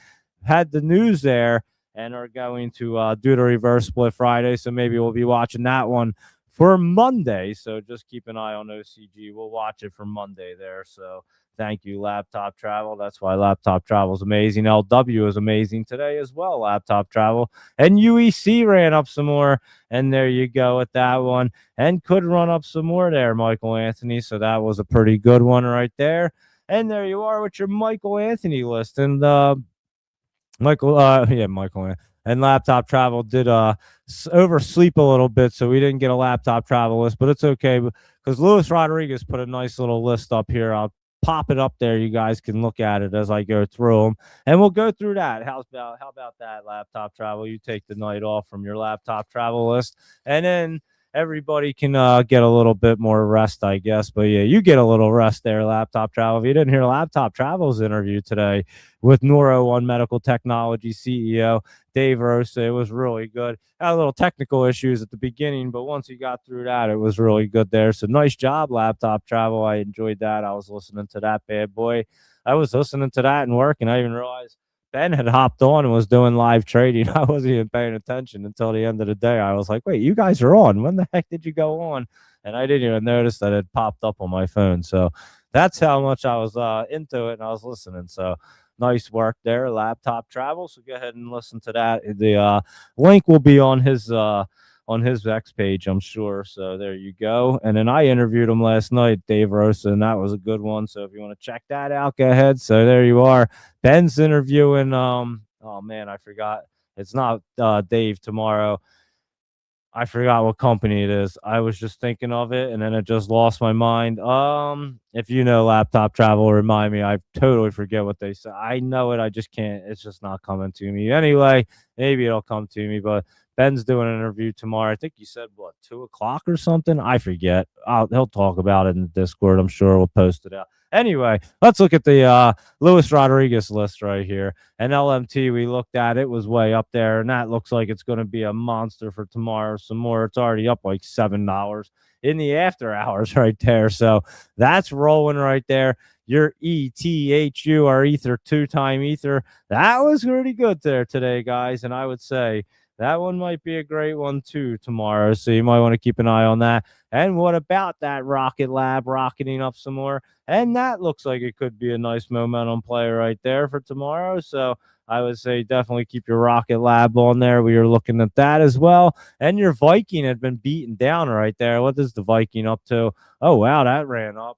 had the news there and are going to do the reverse split Friday. So maybe we'll be watching that one for Monday. So just keep an eye on OCG. We'll watch it for Monday there. So thank you, Laptop Travel. That's why Laptop Travel is amazing. LW is amazing today as well, Laptop Travel. And UEC ran up some more. And there you go with that one. And could run up some more there, Michael Anthony. So that was a pretty good one right there. And there you are with your Michael Anthony list. And Michael and Laptop Travel did oversleep a little bit, so we didn't get a Laptop Travel list, but it's okay because Luis Rodriguez put a nice little list up here. I'll pop it up there. You guys can look at it as I go through them, and we'll go through that. How about that, Laptop Travel? You take the night off from your Laptop Travel list, and then everybody can get a little bit more rest, I guess. But yeah, you get a little rest there, Laptop Travel. If you didn't hear Laptop Travel's interview today with Neuro One Medical Technology CEO Dave Rosa, it was really good. Had a little technical issues at the beginning, but once he got through that, it was really good there. So nice job, Laptop Travel. I enjoyed that. I was listening to that bad boy. I was listening to that and working. I even realized Ben had hopped on and was doing live trading. I wasn't even paying attention until the end of the day. I was like, wait, you guys are on. When the heck did you go on? And I didn't even notice that it popped up on my phone. So that's how much I was into it and I was listening. So nice work there, Laptop Travel. So go ahead and listen to that. The link will be on his X page, I'm sure. So there you go. And then I interviewed him last night, Dave Rosa, and that was a good one. So if you want to check that out, go ahead. So there you are. Ben's interviewing. Oh man, I forgot. It's not Dave tomorrow. I forgot what company it is. I was just thinking of it and then it just lost my mind. If you know Laptop Travel, remind me. I totally forget what they say. I know it. I just can't. It's just not coming to me. Anyway, maybe it'll come to me. But Ben's doing an interview tomorrow. I think you said what, 2 o'clock or something. I forget. He'll talk about it in the Discord. I'm sure we'll post it out. Anyway, let's look at the Luis Rodriguez list right here. And LMT, we looked at it, was way up there, and that looks like it's going to be a monster for tomorrow. Some more, it's already up like $7 in the after hours right there. So that's rolling right there. Your ETHU, our Ether 2-time Ether, that was pretty good there today, guys. And I would say that one might be a great one too tomorrow. So you might want to keep an eye on that. And what about that Rocket Lab rocketing up some more? And that looks like it could be a nice momentum play right there for tomorrow. So I would say definitely keep your Rocket Lab on there. We are looking at that as well. And your Viking had been beaten down right there. What is the Viking up to? Oh, wow, that ran up.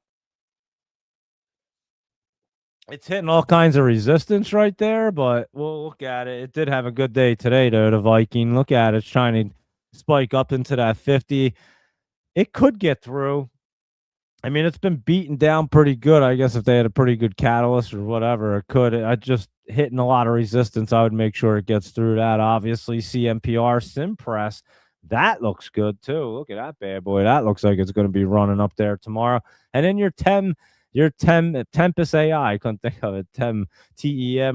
It's hitting all kinds of resistance right there, but we'll look at it. It did have a good day today, though, the Viking. Look at it. It's trying to spike up into that 50. It could get through. I mean, it's been beaten down pretty good. I guess if they had a pretty good catalyst or whatever, it could. I just hitting a lot of resistance. I would make sure it gets through that. Obviously, CMPR Simpress, that looks good too. Look at that bad boy. That looks like it's going to be running up there tomorrow. And then your Tempest AI. I couldn't think of it. TEM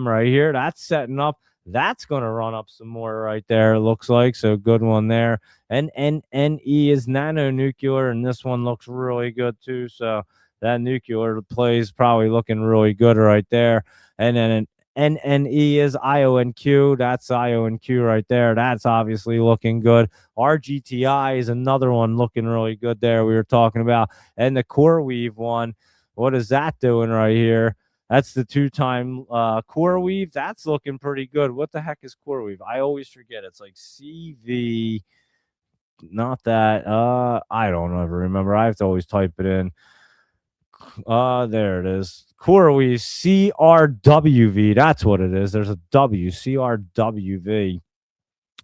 right here. That's setting up. That's going to run up some more right there. It looks like so. Good one there. And NNE is nano nuclear, and this one looks really good too. So that nuclear play is probably looking really good right there. And then NNE is IONQ. That's IONQ right there. That's obviously looking good. RGTI is another one looking really good there. We were talking about, and the core weave one. What is that doing right here? That's the 2-time core weave. That's looking pretty good. What the heck is core weave? I always forget. It's like CV. Not that. I don't ever remember. I have to always type it in. There it is. CoreWeave CRWV. That's what it is. There's a W. CRWV.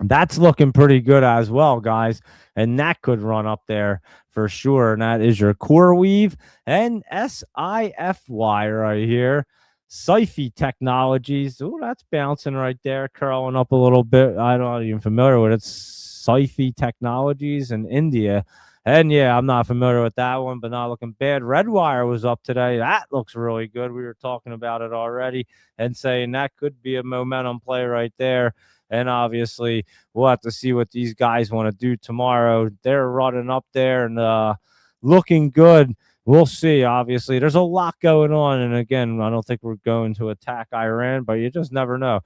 That's looking pretty good as well, guys. And that could run up there for sure. And that is your core weave and SIFY right here. Syfy Technologies. Oh, that's bouncing right there, curling up a little bit. I'm not even familiar with it. Syfy Technologies in India. And yeah, I'm not familiar with that one, but not looking bad. Redwire was up today. That looks really good. We were talking about it already and saying that could be a momentum play right there. And obviously, we'll have to see what these guys want to do tomorrow. They're running up there and looking good. We'll see. Obviously, there's a lot going on. And again, I don't think we're going to attack Iran, but you just never know.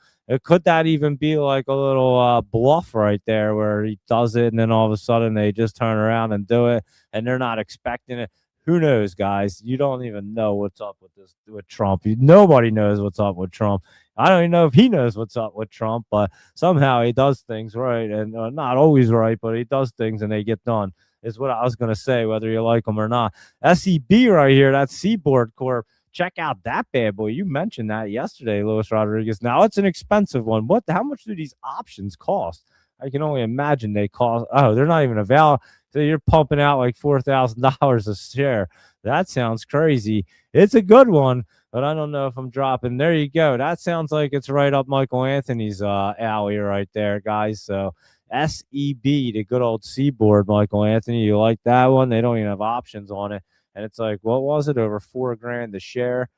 Could that even be like a little bluff right there where he does it and then all of a sudden they just turn around and do it and they're not expecting it? Who knows, guys? You don't even know what's up with Trump. Nobody knows what's up with Trump. I don't even know if he knows what's up with Trump, but somehow he does things right and not always right, but he does things and they get done. Is what I was going to say, whether you like them or not. SEB right here, that's Seaboard Corp. Check out that bad boy. You mentioned that yesterday, Luis Rodriguez. Now it's an expensive one. How much do these options cost? I can only imagine they cost. Oh, they're not even available. So you're pumping out like $4,000 a share. That sounds crazy. It's a good one, but I don't know if I'm dropping. There you go. That sounds like it's right up Michael Anthony's alley right there, guys. So SEB, the good old Seaboard, Michael Anthony. You like that one? They don't even have options on it. And it's like, what was it? Over $4,000 a share.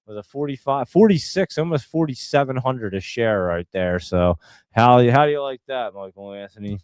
With a 45, 46, almost 4,700 a share right there. So how do you like that, Michael Anthony?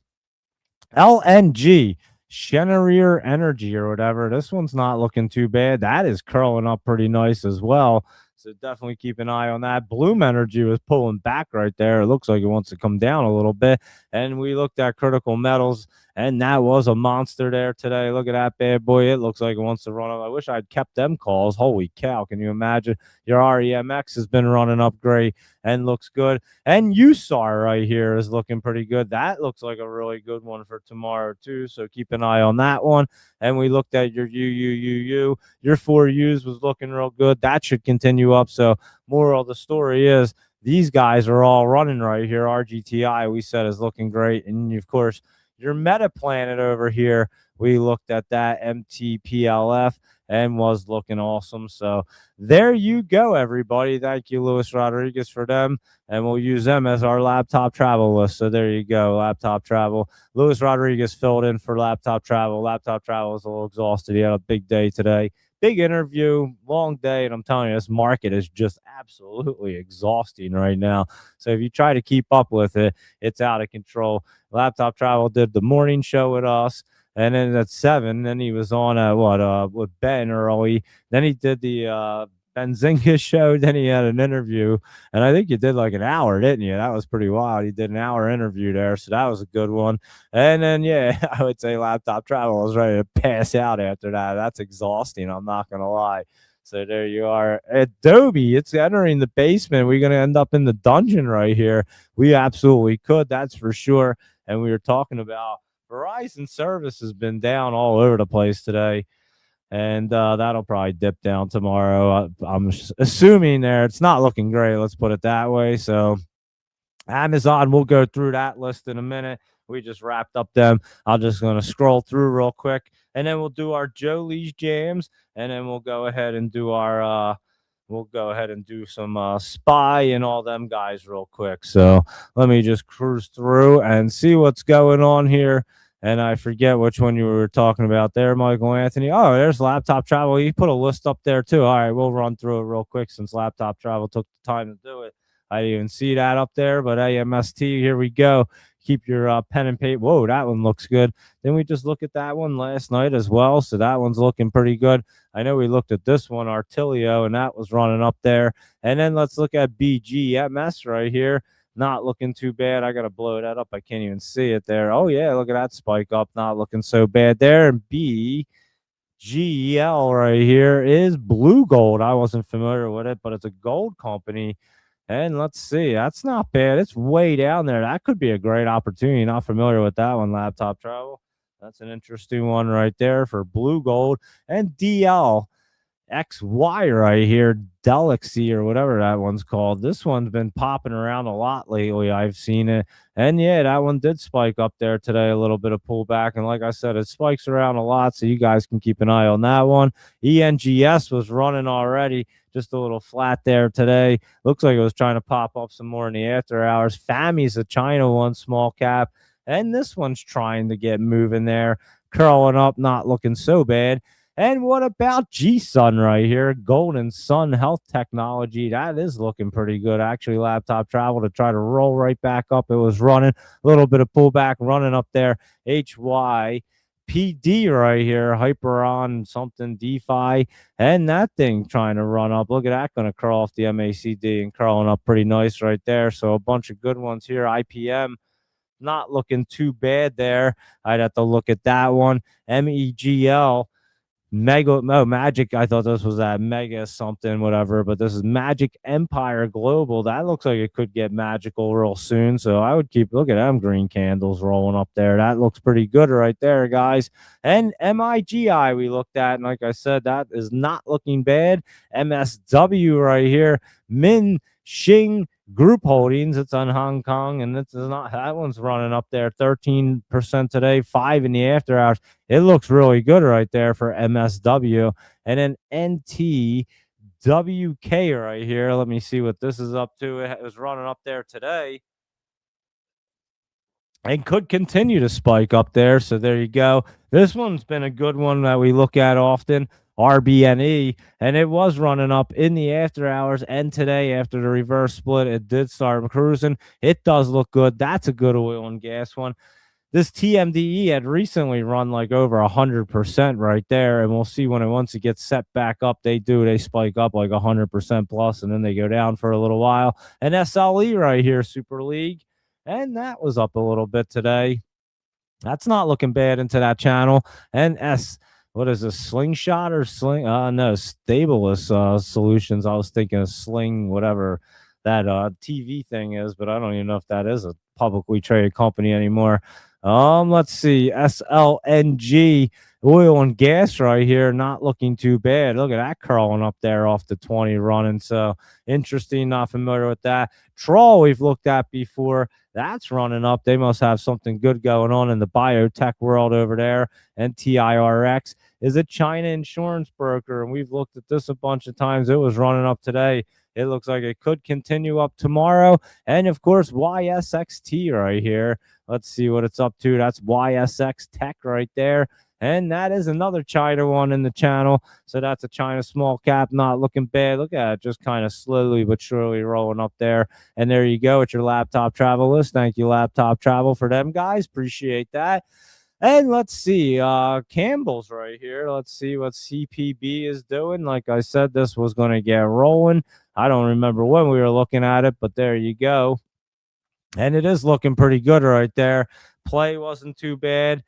LNG, Cheniere Energy or whatever. This one's not looking too bad. That is curling up pretty nice as well. So definitely keep an eye on that. Bloom Energy was pulling back right there. It looks like it wants to come down a little bit. And we looked at critical metals, and that was a monster there today. Look at that bad boy. It looks like it wants to run up. I wish I'd kept them calls. Holy cow. Can you imagine? Your REMX has been running up great and looks good. And USAR right here is looking pretty good. That looks like a really good one for tomorrow too. So keep an eye on that one. And we looked at your UUUU. Your 4Us was looking real good. That should continue up. So moral of the story is these guys are all running right here. RGTI, we said, is looking great. And of course, your Meta Planet over here, we looked at that MTPLF and was looking awesome. So there you go, everybody. Thank you, Luis Rodriguez, for them. And we'll use them as our laptop travel list. So there you go, laptop travel. Luis Rodriguez filled in for laptop travel. Laptop travel is a little exhausted. He had a big day today. Big interview, long day. And I'm telling you, this market is just absolutely exhausting right now. So if you try to keep up with it, it's out of control. Laptop travel did the morning show with us. And then at 7, then he was on with Ben early. Then he did the Benzinga show. Then he had an interview, and I think you did like an hour, didn't you? That was pretty wild. He did an hour interview there, so that was a good one. And then yeah, I would say laptop travel was ready to pass out after that. That's exhausting. I'm not gonna lie. So there you are. Adobe, it's entering the basement. We're gonna end up in the dungeon right here. We absolutely could. That's for sure. And we were talking about Verizon service has been down all over the place today, and that'll probably dip down tomorrow. I'm assuming there it's not looking great. Let's put it that way. So Amazon, we'll go through that list in a minute. We just wrapped up them. I'm just going to scroll through real quick, and then we'll do our Jolie's jams, and then we'll go ahead and do our we'll go ahead and do some spy and all them guys real quick. So let me just cruise through and see what's going on here. And I forget which one you were talking about there, Michael Anthony. Oh, there's laptop travel. He put a list up there too. All right, we'll run through it real quick since laptop travel took the time to do it. I didn't even see that up there, but AMST, here we go. Keep your pen and paper. Whoa, that one looks good. Then we just look at that one last night as well. So that one's looking pretty good. I know we looked at this one, Artilio, and that was running up there. And then let's look at BGMS right here. Not looking too bad. I got to blow that up. I can't even see it there. Oh, yeah, look at that spike up. Not looking so bad there. And BGL right here is Blue Gold. I wasn't familiar with it, but it's a gold company. And let's see. That's not bad. It's way down there. That could be a great opportunity. Not familiar with that one, laptop travel. That's an interesting one right there for Blue Gold. And DL. XY right here, Delicacy or whatever that one's called. This one's been popping around a lot lately. I've seen it. And yeah, that one did spike up there today, a little bit of pullback. And like I said, it spikes around a lot, so you guys can keep an eye on that one. ENGS was running already, just a little flat there today. Looks like it was trying to pop up some more in the after hours. FAMI's a China one, small cap. And this one's trying to get moving there, curling up, not looking so bad. And what about G-Sun right here? Golden Sun Health Technology. That is looking pretty good. Actually, laptop travel to try to roll right back up. It was running a little bit of pullback, running up there. HYPD right here. Hyperon something DeFi. And that thing trying to run up. Look at that, going to curl off the MACD and curling up pretty nice right there. So a bunch of good ones here. IPM. Not looking too bad there. I'd have to look at that one. MEGL. Magic. I thought this was that Mega something, whatever, but this is Magic Empire Global. That looks like it could get magical real soon. So I would keep looking at them green candles rolling up there. That looks pretty good right there, guys. And MIGI we looked at, and like I said, that is not looking bad. MSW right here, Min Xing Group Holdings. It's on Hong Kong, and it's not, that one's running up there 13% today, 5 in the after hours. It looks really good right there for MSW. And then NTWK right here. Let me see what this is up to. It was running up there today and could continue to spike up there. So there you go. This one's been a good one that we look at often. RBNE, and it was running up in the after hours, and today after the reverse split it did start cruising. It does look good. That's a good oil and gas one. This TMDE had recently run like over 100% right there, and we'll see when once it gets set back up, they spike up like 100% plus, and then they go down for a little while. And SLE right here, Super League, and that was up a little bit today. That's not looking bad into that channel. And what is this, Slingshot or Sling? No, Stabilis Solutions. I was thinking of Sling, whatever that TV thing is, but I don't even know if that is a publicly traded company anymore. Let's see, SLNG oil and gas right here, not looking too bad. Look at that curling up there off the 20 running. So interesting, not familiar with that. Troll we've looked at before. That's running up. They must have something good going on in the biotech world over there. And TIRX is a China insurance broker, and we've looked at this a bunch of times. It was running up today. It looks like it could continue up tomorrow. And, of course, YSXT right here. Let's see what it's up to. That's YSX Tech right there. And that is another China one in the channel. So that's a China small cap, not looking bad. Look at it, just kind of slowly but surely rolling up there. And there you go with your laptop travel list. Thank you, Laptop Travel, for them, guys. Appreciate that. And let's see, Campbell's right here. Let's see what CPB is doing. Like I said, this was going to get rolling. I don't remember when we were looking at it, but there you go. And it is looking pretty good right there. Play wasn't too bad.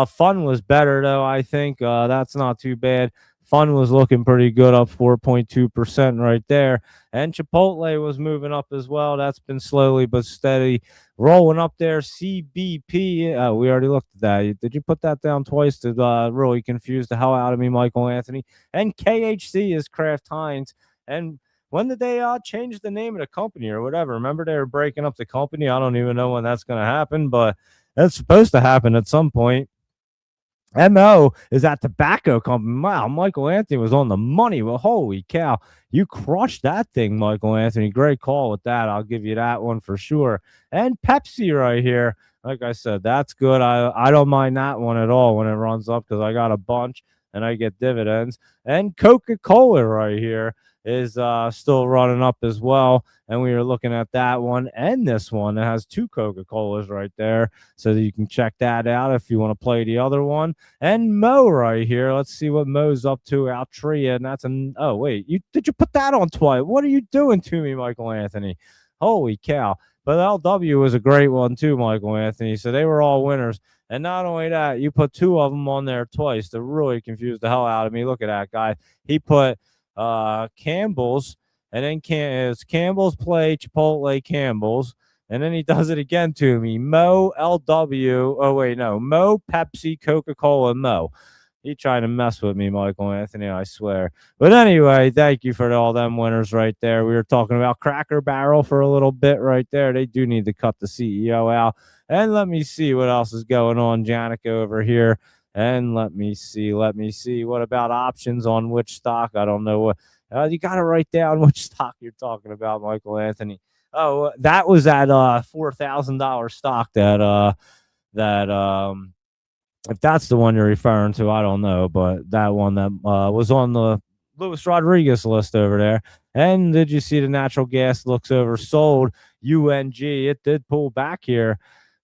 Fun was better, though, I think. That's not too bad. Fun was looking pretty good, up 4.2% right there. And Chipotle was moving up as well. That's been slowly but steady rolling up there. CBP, we already looked at that. Did you put that down twice to really confuse the hell out of me, Michael Anthony? And KHC is Kraft Heinz. And when did they change the name of the company or whatever? Remember, they were breaking up the company. I don't even know when that's going to happen, but That's supposed to happen at some point. MO is that tobacco company. Wow, Michael Anthony was on the money. Well, holy cow. You crushed that thing, Michael Anthony. Great call with that. I'll give you that one for sure. And Pepsi right here. Like I said, that's good. I don't mind that one at all when it runs up because I got a bunch and I get dividends. And Coca-Cola right here is still running up as well. And we were looking at that one and this one. It has two Coca-Colas right there. So that you can check that out if you want to play the other one. And Mo right here. Let's see what Mo's up to. Altria, and that's an oh wait, you put that on twice? What are you doing to me, Michael Anthony? Holy cow! But LW was a great one too, Michael Anthony. So they were all winners. And not only that, you put two of them on there twice to really confuse the hell out of me. Look at that guy. He put Campbell's and then it's Campbell's Play, Chipotle, Campbell's. And then he does it again to me. Mo, LW. Oh, wait, no. Mo, Pepsi, Coca Cola, Mo. He trying to mess with me, Michael Anthony, I swear. But anyway, thank you for all them winners right there. We were talking about Cracker Barrel for a little bit right there. They do need to cut the CEO out. And let me see what else is going on, Janica over here. And let me see. What about options on which stock? I don't know what. You got to write down which stock you're talking about, Michael Anthony. Oh, that was that $4,000 stock that if that's the one you're referring to, I don't know, but that one that was on the Luis Rodriguez list over there. And did you see the natural gas looks oversold? UNG, it did pull back here.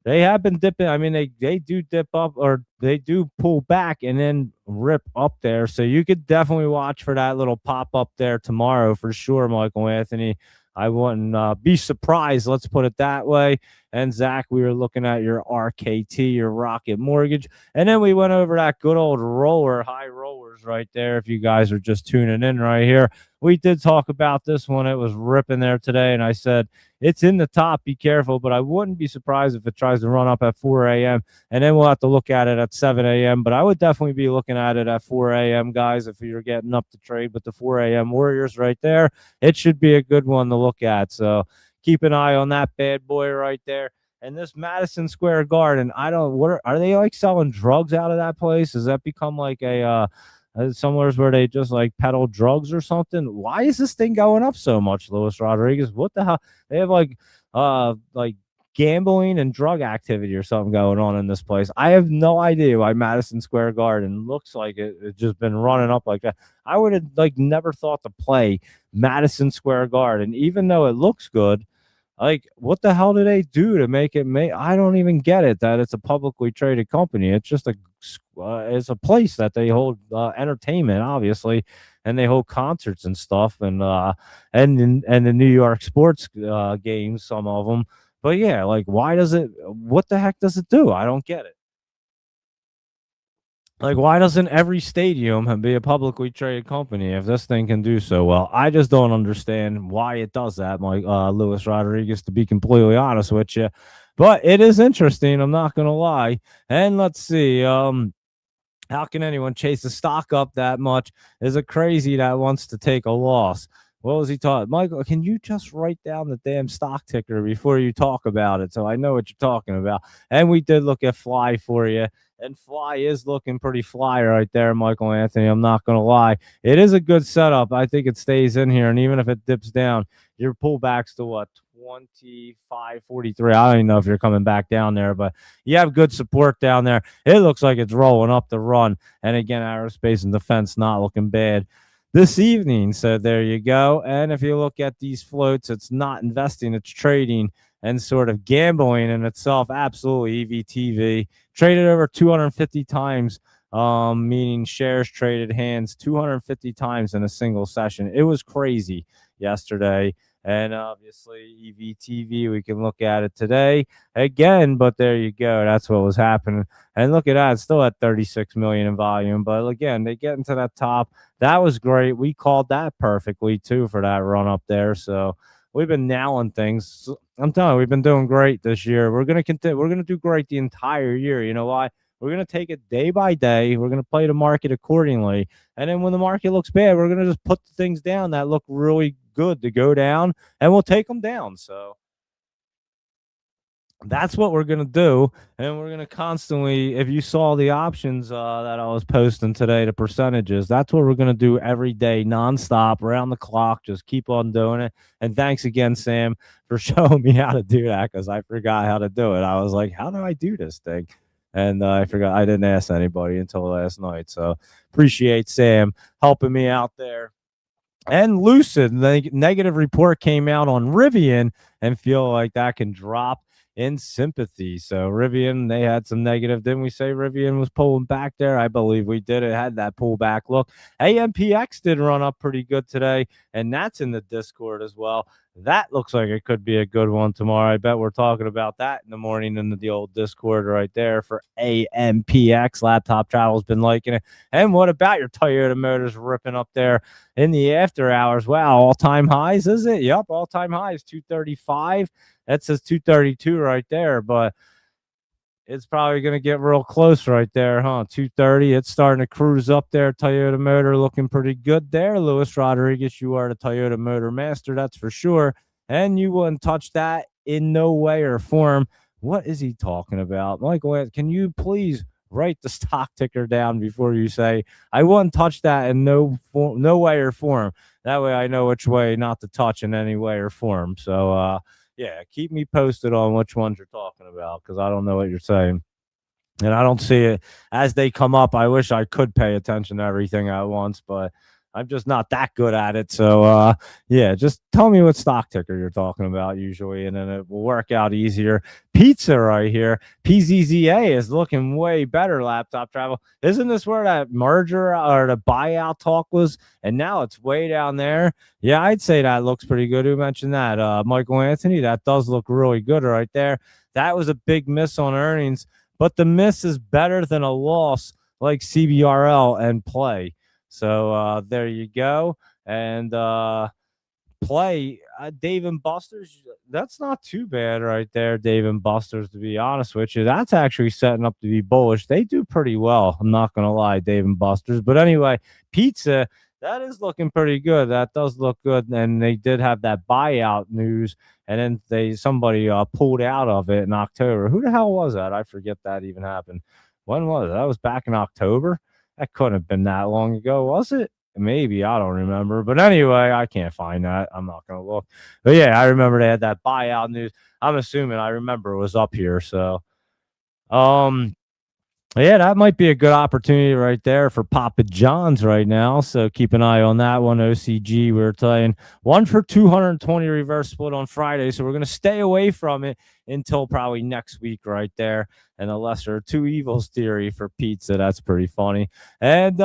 They have been dipping. I mean, they do dip up or they do pull back and then rip up there. So you could definitely watch for that little pop up there tomorrow for sure, Michael Anthony. I wouldn't be surprised. Let's put it that way. And Zach, we were looking at your RKT, your Rocket Mortgage. And then we went over that good old roller, high rollers right there. If you guys are just tuning in right here, we did talk about this one. It was ripping there today. And I said, it's in the top. Be careful. But I wouldn't be surprised if it tries to run up at 4 a.m. And then we'll have to look at it at 7 a.m. But I would definitely be looking at it at 4 a.m., guys, if you're getting up to trade with the 4 a.m. Warriors right there. It should be a good one to look at. So keep an eye on that bad boy right there. And this Madison Square Garden, I don't. What are they like selling drugs out of that place? Does that become like a somewheres where they just like peddle drugs or something? Why is this thing going up so much, Luis Rodriguez? What the hell? They have like gambling and drug activity or something going on in this place. I have no idea why Madison Square Garden looks like it's just been running up like that. I would have like never thought to play Madison Square Garden, even though it looks good. Like, what the hell do they do to make it? I don't even get it. That it's a publicly traded company. It's just it's a place that they hold entertainment, obviously, and they hold concerts and stuff, and the New York sports games, some of them. But yeah, like, why does it? What the heck does it do? I don't get it. Like, why doesn't every stadium be a publicly traded company if this thing can do so well? I just don't understand why it does that, Mike Luis Rodriguez, to be completely honest with you. But it is interesting, I'm not gonna lie. And let's see, how can anyone chase the stock up that much? Is a crazy that wants to take a loss. What was he talking? Michael, can you just write down the damn stock ticker before you talk about it so I know what you're talking about? And we did look at Fly for you. And Fly is looking pretty fly right there, Michael Anthony. I'm not going to lie. It is a good setup. I think it stays in here. And even if it dips down, your pullback's to what? 25.43. I don't even know if you're coming back down there, but you have good support down there. It looks like it's rolling up the run. And again, aerospace and defense not looking bad this evening. So there you go. And if you look at these floats, it's not investing, it's trading and sort of gambling in itself. Absolutely. EVTV traded over 250 times, meaning shares traded hands 250 times in a single session. It was crazy yesterday. And obviously, EVTV, we can look at it today again, but there you go. That's what was happening. And look at that, it's still at 36 million in volume. But again, they get into that top. That was great. We called that perfectly too for that run up there. So we've been nailing things. I'm telling you, we've been doing great this year. We're gonna continue. We're gonna do great the entire year. You know why? We're gonna take it day by day. We're gonna play the market accordingly. And then when the market looks bad, we're gonna just put the things down that look really good to go down, and we'll take them down. So that's what we're gonna do, and we're gonna constantly. If you saw the options that I was posting today, the percentages, that's what we're gonna do every day, nonstop, around the clock. Just keep on doing it. And thanks again, Sam, for showing me how to do that because I forgot how to do it. I was like, how do I do this thing? And I forgot. I didn't ask anybody until last night. So appreciate Sam helping me out there. And Lucid, the negative report came out on Rivian and feel like that can drop in sympathy. So Rivian, they had some negative. Didn't we say Rivian was pulling back there? I believe we did. It had that pullback look. AMPX did run up pretty good today, and that's in the Discord as well. That looks like it could be a good one tomorrow. I bet we're talking about that in the morning in the old Discord right there for AMPX. Laptop Travel's been liking it. And what about your Toyota Motors ripping up there in the after hours? Wow, all-time highs, is it? Yep, all-time highs, 235. That says 232 right there, but it's probably going to get real close right there, huh? 230. It's starting to cruise up there. Toyota Motor looking pretty good there. Luis Rodriguez, you are the Toyota Motor master, that's for sure. And you wouldn't touch that in no way or form. What is he talking about? Michael, can you please write the stock ticker down before you say, I wouldn't touch that in no way or form? That way I know which way not to touch in any way or form. So, yeah, keep me posted on which ones you're talking about because I don't know what you're saying. And I don't see it as they come up. I wish I could pay attention to everything at once, but I'm just not that good at it. So, yeah, just tell me what stock ticker you're talking about usually, and then it will work out easier. Pizza right here. PZZA is looking way better, Laptop Travel. Isn't this where that merger or the buyout talk was? And now it's way down there. Yeah, I'd say that looks pretty good. Who mentioned that? Michael Anthony. That does look really good right there. That was a big miss on earnings, but the miss is better than a loss like CBRL and Play. So there you go. And Play Dave and Buster's. That's not too bad right there, Dave and Buster's. To be honest with you, that's actually setting up to be bullish. They do pretty well. I'm not gonna lie, Dave and Buster's. But anyway, pizza. That is looking pretty good. That does look good. And they did have that buyout news, and then somebody pulled out of it in October. Who the hell was that? I forget that even happened. When was it? That was back in October. That couldn't have been that long ago, was it? Maybe, I don't remember. But anyway, I can't find that. I'm not going to look. But yeah, I remember they had that buyout news. I'm assuming I remember it was up here. So, um, yeah, that might be a good opportunity right there for Papa John's right now. So keep an eye on that one. OCG, we were telling one for 220 reverse split on Friday. So we're going to stay away from it until probably next week right there. And a lesser two evils theory for pizza. That's pretty funny. And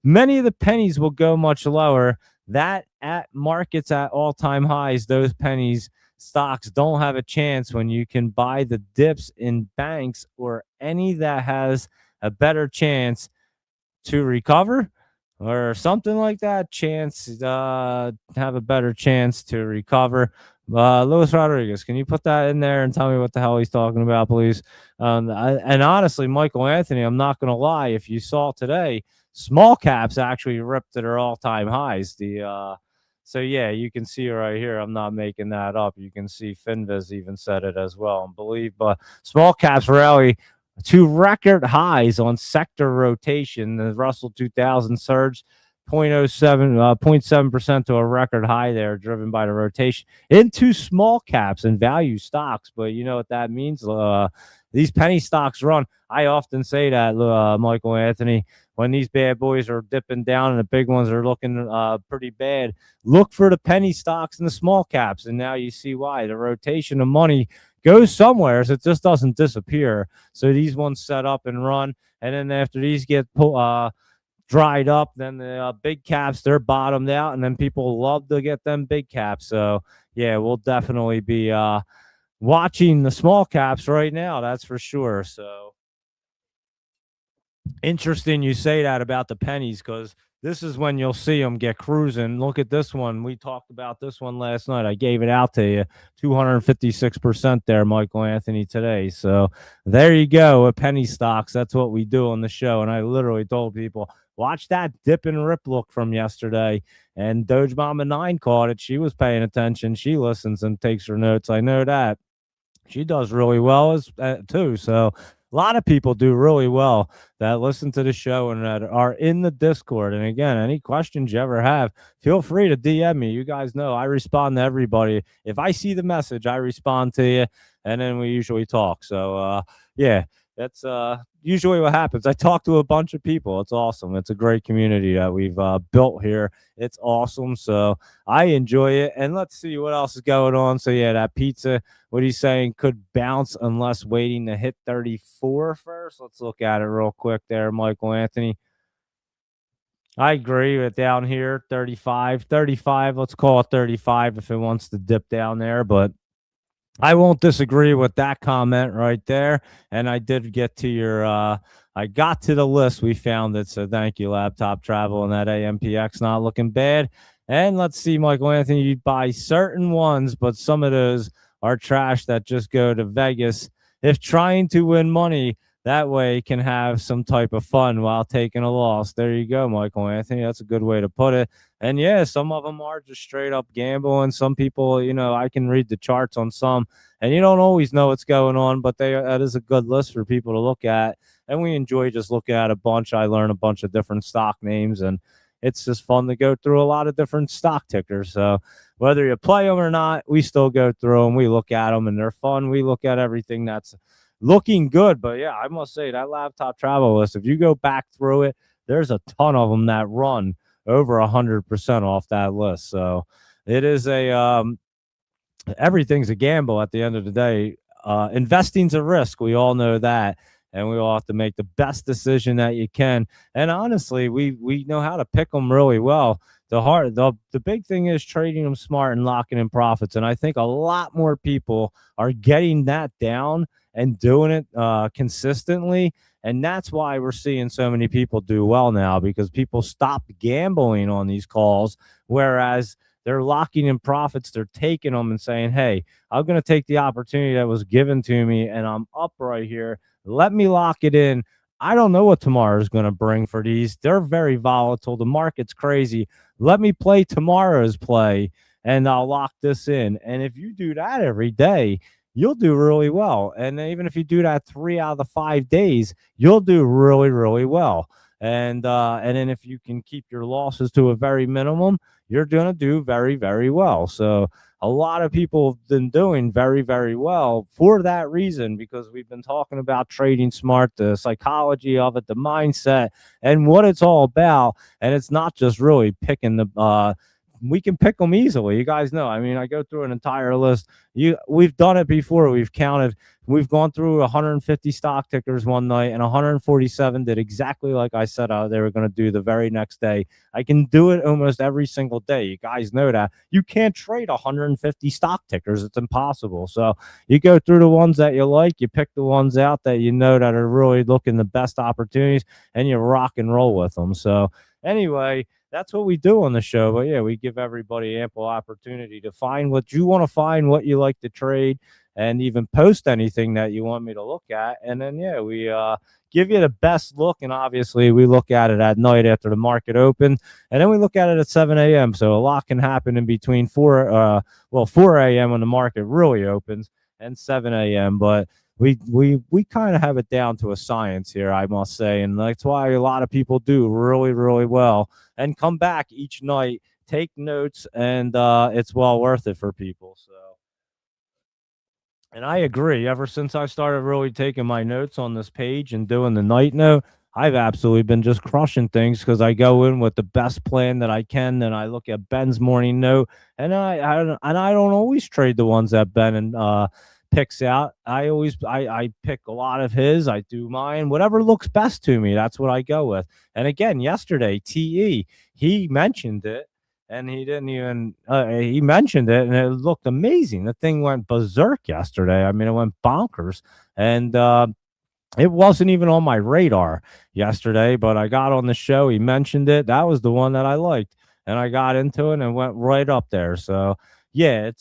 many of the pennies will go much lower. That at markets at all-time highs, those pennies stocks don't have a chance when you can buy the dips in banks or any that has a better chance to recover or something like that. Chance have a better chance to recover. Luis Rodriguez, can you put that in there and tell me what the hell he's talking about, please? And honestly, Michael Anthony, I'm not going to lie. If you saw today, small caps actually ripped to their all-time highs. So yeah, you can see right here. I'm not making that up. You can see Finviz even said it as well. And believe, but small caps rally to record highs on sector rotation. The Russell 2000 surged 0.7% to a record high there, driven by the rotation into small caps and value stocks. But you know what that means? These penny stocks run. I often say that, Michael Anthony, when these bad boys are dipping down and the big ones are looking pretty bad, look for the penny stocks and the small caps. And now you see why. The rotation of money goes somewhere, so it just doesn't disappear. So these ones set up and run. And then after these get dried up, then the big caps, they're bottomed out. And then people love to get them big caps. So, yeah, we'll definitely be watching the small caps right now. That's for sure. So interesting you say that about the pennies because this is when you'll see them get cruising. Look at this one. We talked about this one last night. I gave it out to you. 256% there, Michael Anthony, today. So there you go. With penny stocks, that's what we do on the show. And I literally told people, watch that dip and rip look from yesterday. And Doge Mama 9 caught it. She was paying attention. She listens and takes her notes. I know that. She does really well as too. So a lot of people do really well that listen to the show and that are in the Discord. And again, any questions you ever have, feel free to DM me. You guys know I respond to everybody. If I see the message, I respond to you, and then we usually talk. So yeah, that's usually what happens. I talk to a bunch of people. It's awesome. It's a great community that we've built here. It's awesome. So I enjoy it. And let's see what else is going on. So yeah, that pizza, what he's saying, could bounce unless waiting to hit 34 first. Let's look at it real quick there, Michael Anthony. I agree with down here, 35, 35. Let's call it 35 if it wants to dip down there. But I won't disagree with that comment right there. And I did get to your I got to the list we found it. So thank you, Laptop Travel, and that AMPX not looking bad. And let's see, Michael Anthony, you buy certain ones, but some of those are trash that just go to Vegas. If trying to win money that way can have some type of fun while taking a loss. There you go, Michael Anthony. That's a good way to put it. And yeah, some of them are just straight up gambling. Some people, I can read the charts on some, and you don't always know what's going on, but that is a good list for people to look at. And we enjoy just looking at a bunch. I learn a bunch of different stock names, and it's just fun to go through a lot of different stock tickers. So whether you play them or not, we still go through them. We look at them, and they're fun. We look at everything that's looking good. But yeah, I must say that Laptop Travel list, if you go back through it, there's a ton of them that run over 100% off that list. So it is everything's a gamble at the end of the day. Investing's a risk. We all know that. And we all have to make the best decision that you can. And honestly, we know how to pick them really well. The big thing is trading them smart and locking in profits. And I think a lot more people are getting that down and doing it consistently. And that's why we're seeing so many people do well now, because people stop gambling on these calls, whereas they're locking in profits. They're taking them and saying, hey, I'm going to take the opportunity that was given to me, and I'm up right here. Let me lock it in. I don't know what tomorrow is going to bring for these. They're very volatile. The market's crazy. Let me play tomorrow's play, and I'll lock this in. And if you do that every day, you'll do really well. And even if you do that 3 out of the 5 days, you'll do really, really well. And then if you can keep your losses to a very minimum, you're going to do very, very well. So a lot of people have been doing very, very well for that reason, because we've been talking about trading smart, the psychology of it, the mindset, and what it's all about. And it's not just really picking we can pick them easily. You guys know. I mean, I go through an entire list. We've done it before. We've counted. We've gone through 150 stock tickers one night, and 147 did exactly like I said they were going to do the very next day. I can do it almost every single day. You guys know that. You can't trade 150 stock tickers. It's impossible. So you go through the ones that you like. You pick the ones out that you know that are really looking the best opportunities, and you rock and roll with them. So anyway, that's what we do on the show. But yeah, we give everybody ample opportunity to find what you want to find, what you like to trade, and even post anything that you want me to look at. And then, yeah, we give you the best look. And obviously, we look at it at night after the market open. And then we look at it at 7 a.m. So a lot can happen in between 4 a.m. when the market really opens and 7 a.m. But we kind of have it down to a science here, I must say. And that's why a lot of people do really, really well and come back each night, take notes, and it's well worth it for people. So, and I agree. Ever since I started really taking my notes on this page and doing the night note, I've absolutely been just crushing things, because I go in with the best plan that I can. Then I look at Ben's morning note, and I don't always trade the ones that Ben and picks out. I pick a lot of his. I do mine. Whatever looks best to me, that's what I go with. And again, yesterday, he mentioned it, and he didn't even he mentioned it, and it looked amazing. The thing went berserk yesterday. I mean, it went bonkers, and it wasn't even on my radar yesterday, but I got on the show. He mentioned it. That was the one that I liked, and I got into it and went right up there. So yeah,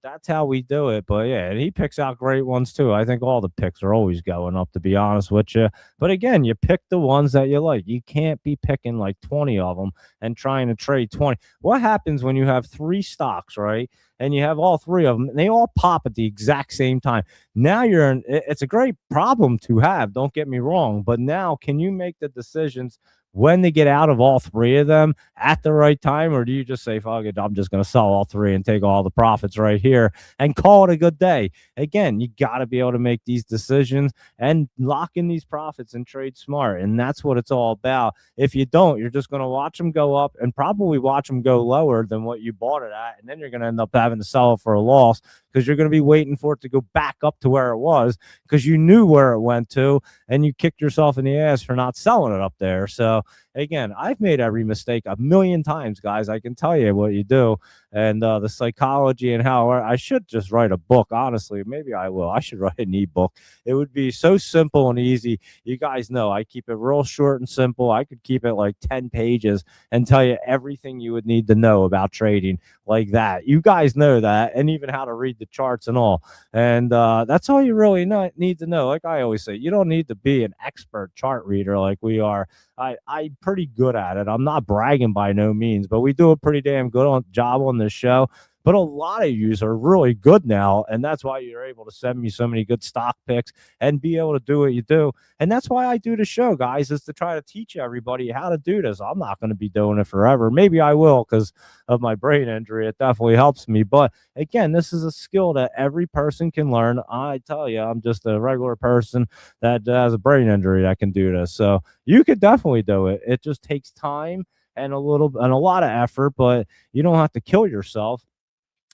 that's how we do it. But yeah, and he picks out great ones too. I think all the picks are always going up, to be honest with you. But again, you pick the ones that you like. You can't be picking like 20 of them and trying to trade 20. What happens when you have three stocks, right? And you have all three of them, and they all pop at the exact same time. Now it's a great problem to have. Don't get me wrong, but now can you make the decisions when to get out of all three of them at the right time, or do you just say, fuck it, I'm just going to sell all three and take all the profits right here and call it a good day? Again, you got to be able to make these decisions and lock in these profits and trade smart. And that's what it's all about. If you don't, you're just going to watch them go up and probably watch them go lower than what you bought it at. And then you're going to end up having to sell it for a loss because you're going to be waiting for it to go back up to where it was because you knew where it went to and you kicked yourself in the ass for not selling it up there. So again, I've made every mistake a million times, guys. I can tell you what you do and the psychology and how I should just write a book. Honestly, maybe I will. I should write an ebook. It would be so simple and easy. You guys know I keep it real short and simple. I could keep it like 10 pages and tell you everything you would need to know about trading like that. You guys know that, and even how to read the charts and all. And that's all you really need to know. Like I always say, you don't need to be an expert chart reader like we are. I'm pretty good at it. I'm not bragging by no means, but we do a pretty damn good job on this show. But a lot of yous are really good now, and that's why you're able to send me so many good stock picks and be able to do what you do. And that's why I do the show, guys, is to try to teach everybody how to do this. I'm not going to be doing it forever. Maybe I will because of my brain injury. It definitely helps me. But again, this is a skill that every person can learn. I tell you, I'm just a regular person that has a brain injury that can do this. So you could definitely do it. It just takes time and a lot of effort, but you don't have to kill yourself.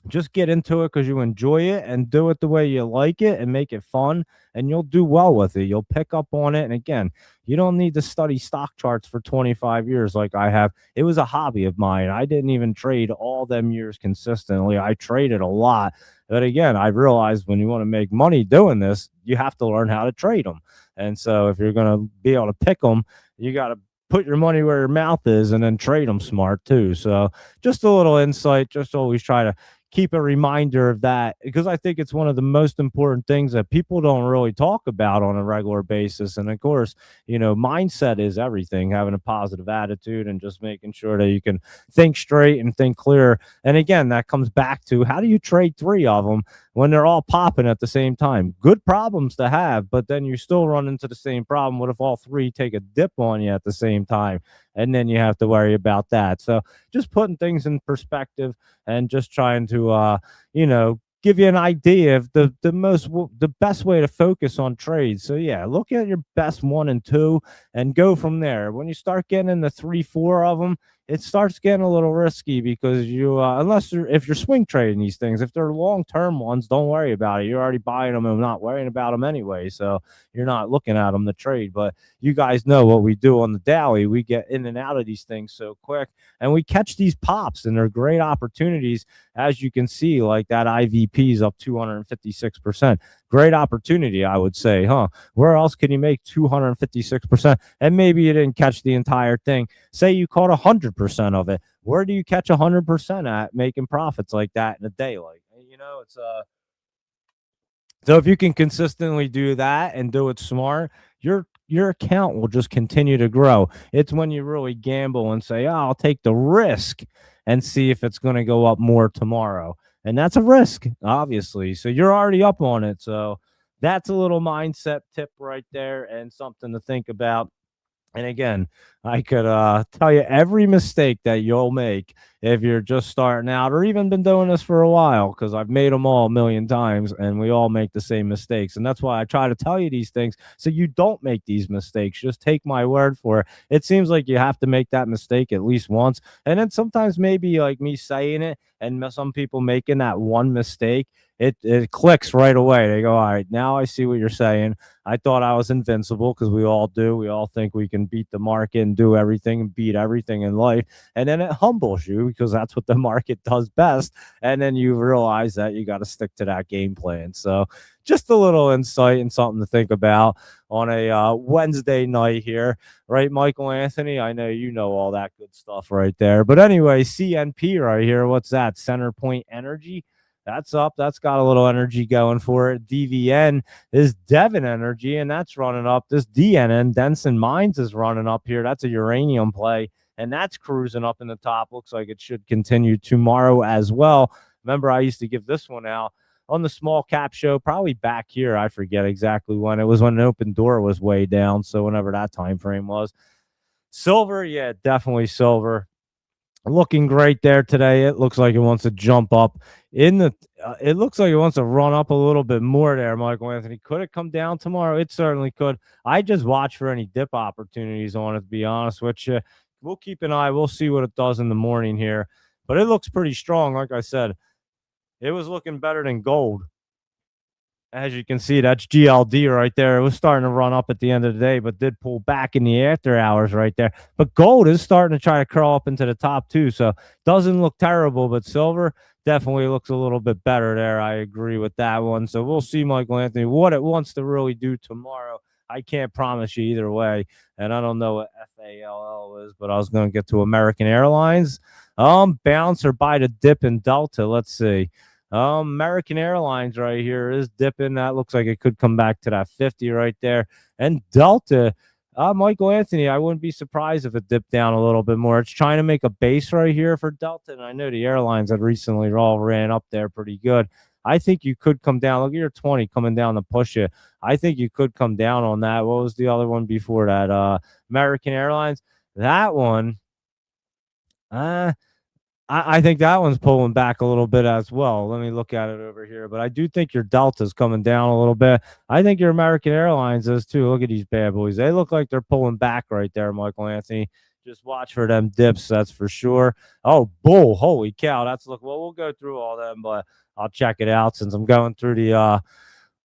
Just get into it because you enjoy it and do it the way you like it and make it fun, and you'll do well with it. You'll pick up on it. And again, you don't need to study stock charts for 25 years like I have. It was a hobby of mine. I didn't even trade all them years consistently. I traded a lot. But again, I realized when you want to make money doing this, you have to learn how to trade them. And so if you're going to be able to pick them, you got to put your money where your mouth is and then trade them smart too. So just a little insight, just always try to keep a reminder of that because I think it's one of the most important things that people don't really talk about on a regular basis. And of course, mindset is everything, having a positive attitude and just making sure that you can think straight and think clear. And again, that comes back to how do you trade three of them when they're all popping at the same time? Good problems to have, but then you still run into the same problem. What if all three take a dip on you at the same time? And then you have to worry about that. So just putting things in perspective and just trying to, give you an idea of the best way to focus on trades. So yeah, look at your best 1 and 2 and go from there. When you start getting into 3, 4 of them, it starts getting a little risky because if you're swing trading these things, if they're long-term ones, don't worry about it. You're already buying them and not worrying about them anyway. So you're not looking at them to trade. But you guys know what we do on the daily. We get in and out of these things so quick and we catch these pops, and they're great opportunities. As you can see, like that IVP is up 256%. Great opportunity, I would say, huh? Where else can you make 256%? And maybe you didn't catch the entire thing. Say you caught 100% of it. Where do you catch 100% at making profits like that in a day? It's so if you can consistently do that and do it smart, your account will just continue to grow. It's when you really gamble and say, "Oh, I'll take the risk and see if it's going to go up more tomorrow." And that's a risk, obviously. So you're already up on it. So that's a little mindset tip right there and something to think about. And again, I could tell you every mistake that you'll make if you're just starting out or even been doing this for a while, because I've made them all a million times and we all make the same mistakes. And that's why I try to tell you these things so you don't make these mistakes. Just take my word for it. It seems like you have to make that mistake at least once. And then sometimes maybe like me saying it and some people making that one mistake, it clicks right away. They go, all right, now I see what you're saying. I thought I was invincible because we all do. We all think we can beat the market and do everything and beat everything in life. And then it humbles you because that's what the market does best. And then you realize that you got to stick to that game plan. So just a little insight and something to think about on a Wednesday night here, right, Michael Anthony? I know you know all that good stuff right there. But anyway, CNP right here. What's that? Center Point Energy. That's up. That's got a little energy going for it. DVN is Devon Energy, and that's running up. This DNN, Denson Mines, is running up here. That's a uranium play, and that's cruising up in the top. Looks like it should continue tomorrow as well. Remember, I used to give this one out on the small cap show, probably back here. I forget exactly when. It was when an open door was way down. So whenever that time frame was. Silver, yeah, definitely silver. Looking great there today. It looks like it wants to jump up in the. It looks like it wants to run up a little bit more there, Michael Anthony. Could it come down tomorrow? It certainly could. I just watch for any dip opportunities on it, to be honest with you. We'll keep an eye. We'll see what it does in the morning here. But it looks pretty strong. Like I said, it was looking better than gold. As you can see, that's GLD right there. It was starting to run up at the end of the day, but did pull back in the after hours right there. But gold is starting to try to curl up into the top too, so doesn't look terrible. But silver definitely looks a little bit better there. I agree with that one. So we'll see, Michael Anthony, what it wants to really do tomorrow. I can't promise you either way, and I don't know what FALL is, but I was going to get to American Airlines. Bounce or buy the dip in Delta. Let's see. American Airlines right here is dipping. That looks like it could come back to that 50 right there. And Delta, Michael Anthony, I wouldn't be surprised if it dipped down a little bit more. It's trying to make a base right here for Delta, and I know the airlines that recently all ran up there pretty good. I think you could come down. Look at your 20 coming down to push you. I think you could come down on that. What was the other one before that? American Airlines. That one, I think that one's pulling back a little bit as well. Let me look at it over here. But I do think your Delta's coming down a little bit. I think your American Airlines is too. Look at these bad boys. They look like they're pulling back right there, Michael Anthony. Just watch for them dips, that's for sure. Oh, bull. Holy cow. That's look. Well, we'll go through all them, but I'll check it out since I'm going through the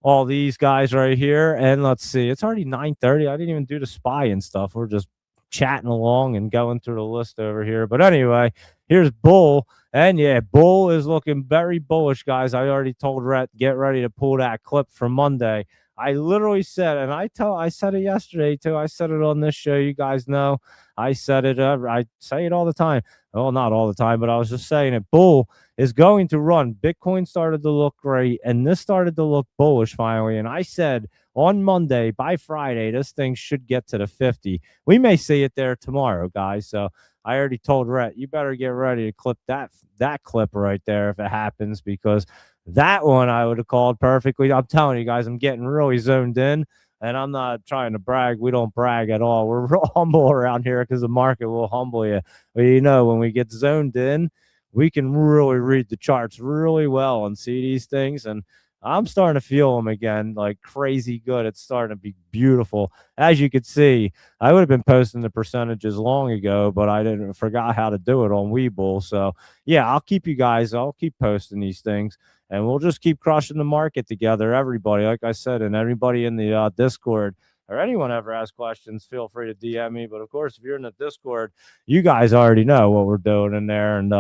all these guys right here. And let's see. It's already 9:30. I didn't even do the spy and stuff. We're just chatting along and going through the list over here. But anyway, here's Bull. And yeah, Bull is looking very bullish, guys. I already told Rhett, get ready to pull that clip for Monday. I literally said, and I said it yesterday too. I said it on this show. You guys know I said it. I say it all the time. Well, not all the time, but I was just saying it. Bull is going to run. Bitcoin started to look great, and this started to look bullish finally. And I said on Monday, by Friday, this thing should get to the 50. We may see it there tomorrow, guys. So I already told Rhett, you better get ready to clip that clip right there if it happens, because that one I would have called perfectly. I'm telling you guys, I'm getting really zoned in, and I'm not trying to brag. We don't brag at all. We're real humble around here because the market will humble you. But you know, when we get zoned in, we can really read the charts really well and see these things. And I'm starting to feel them again, like crazy good. It's starting to be beautiful. As you could see, I would have been posting the percentages long ago, but I forgot how to do it on Webull. So yeah, I'll keep posting these things, and we'll just keep crushing the market together. Everybody, like I said, and everybody in the Discord, or anyone ever has questions, feel free to DM me. But of course, if you're in the Discord, you guys already know what we're doing in there. And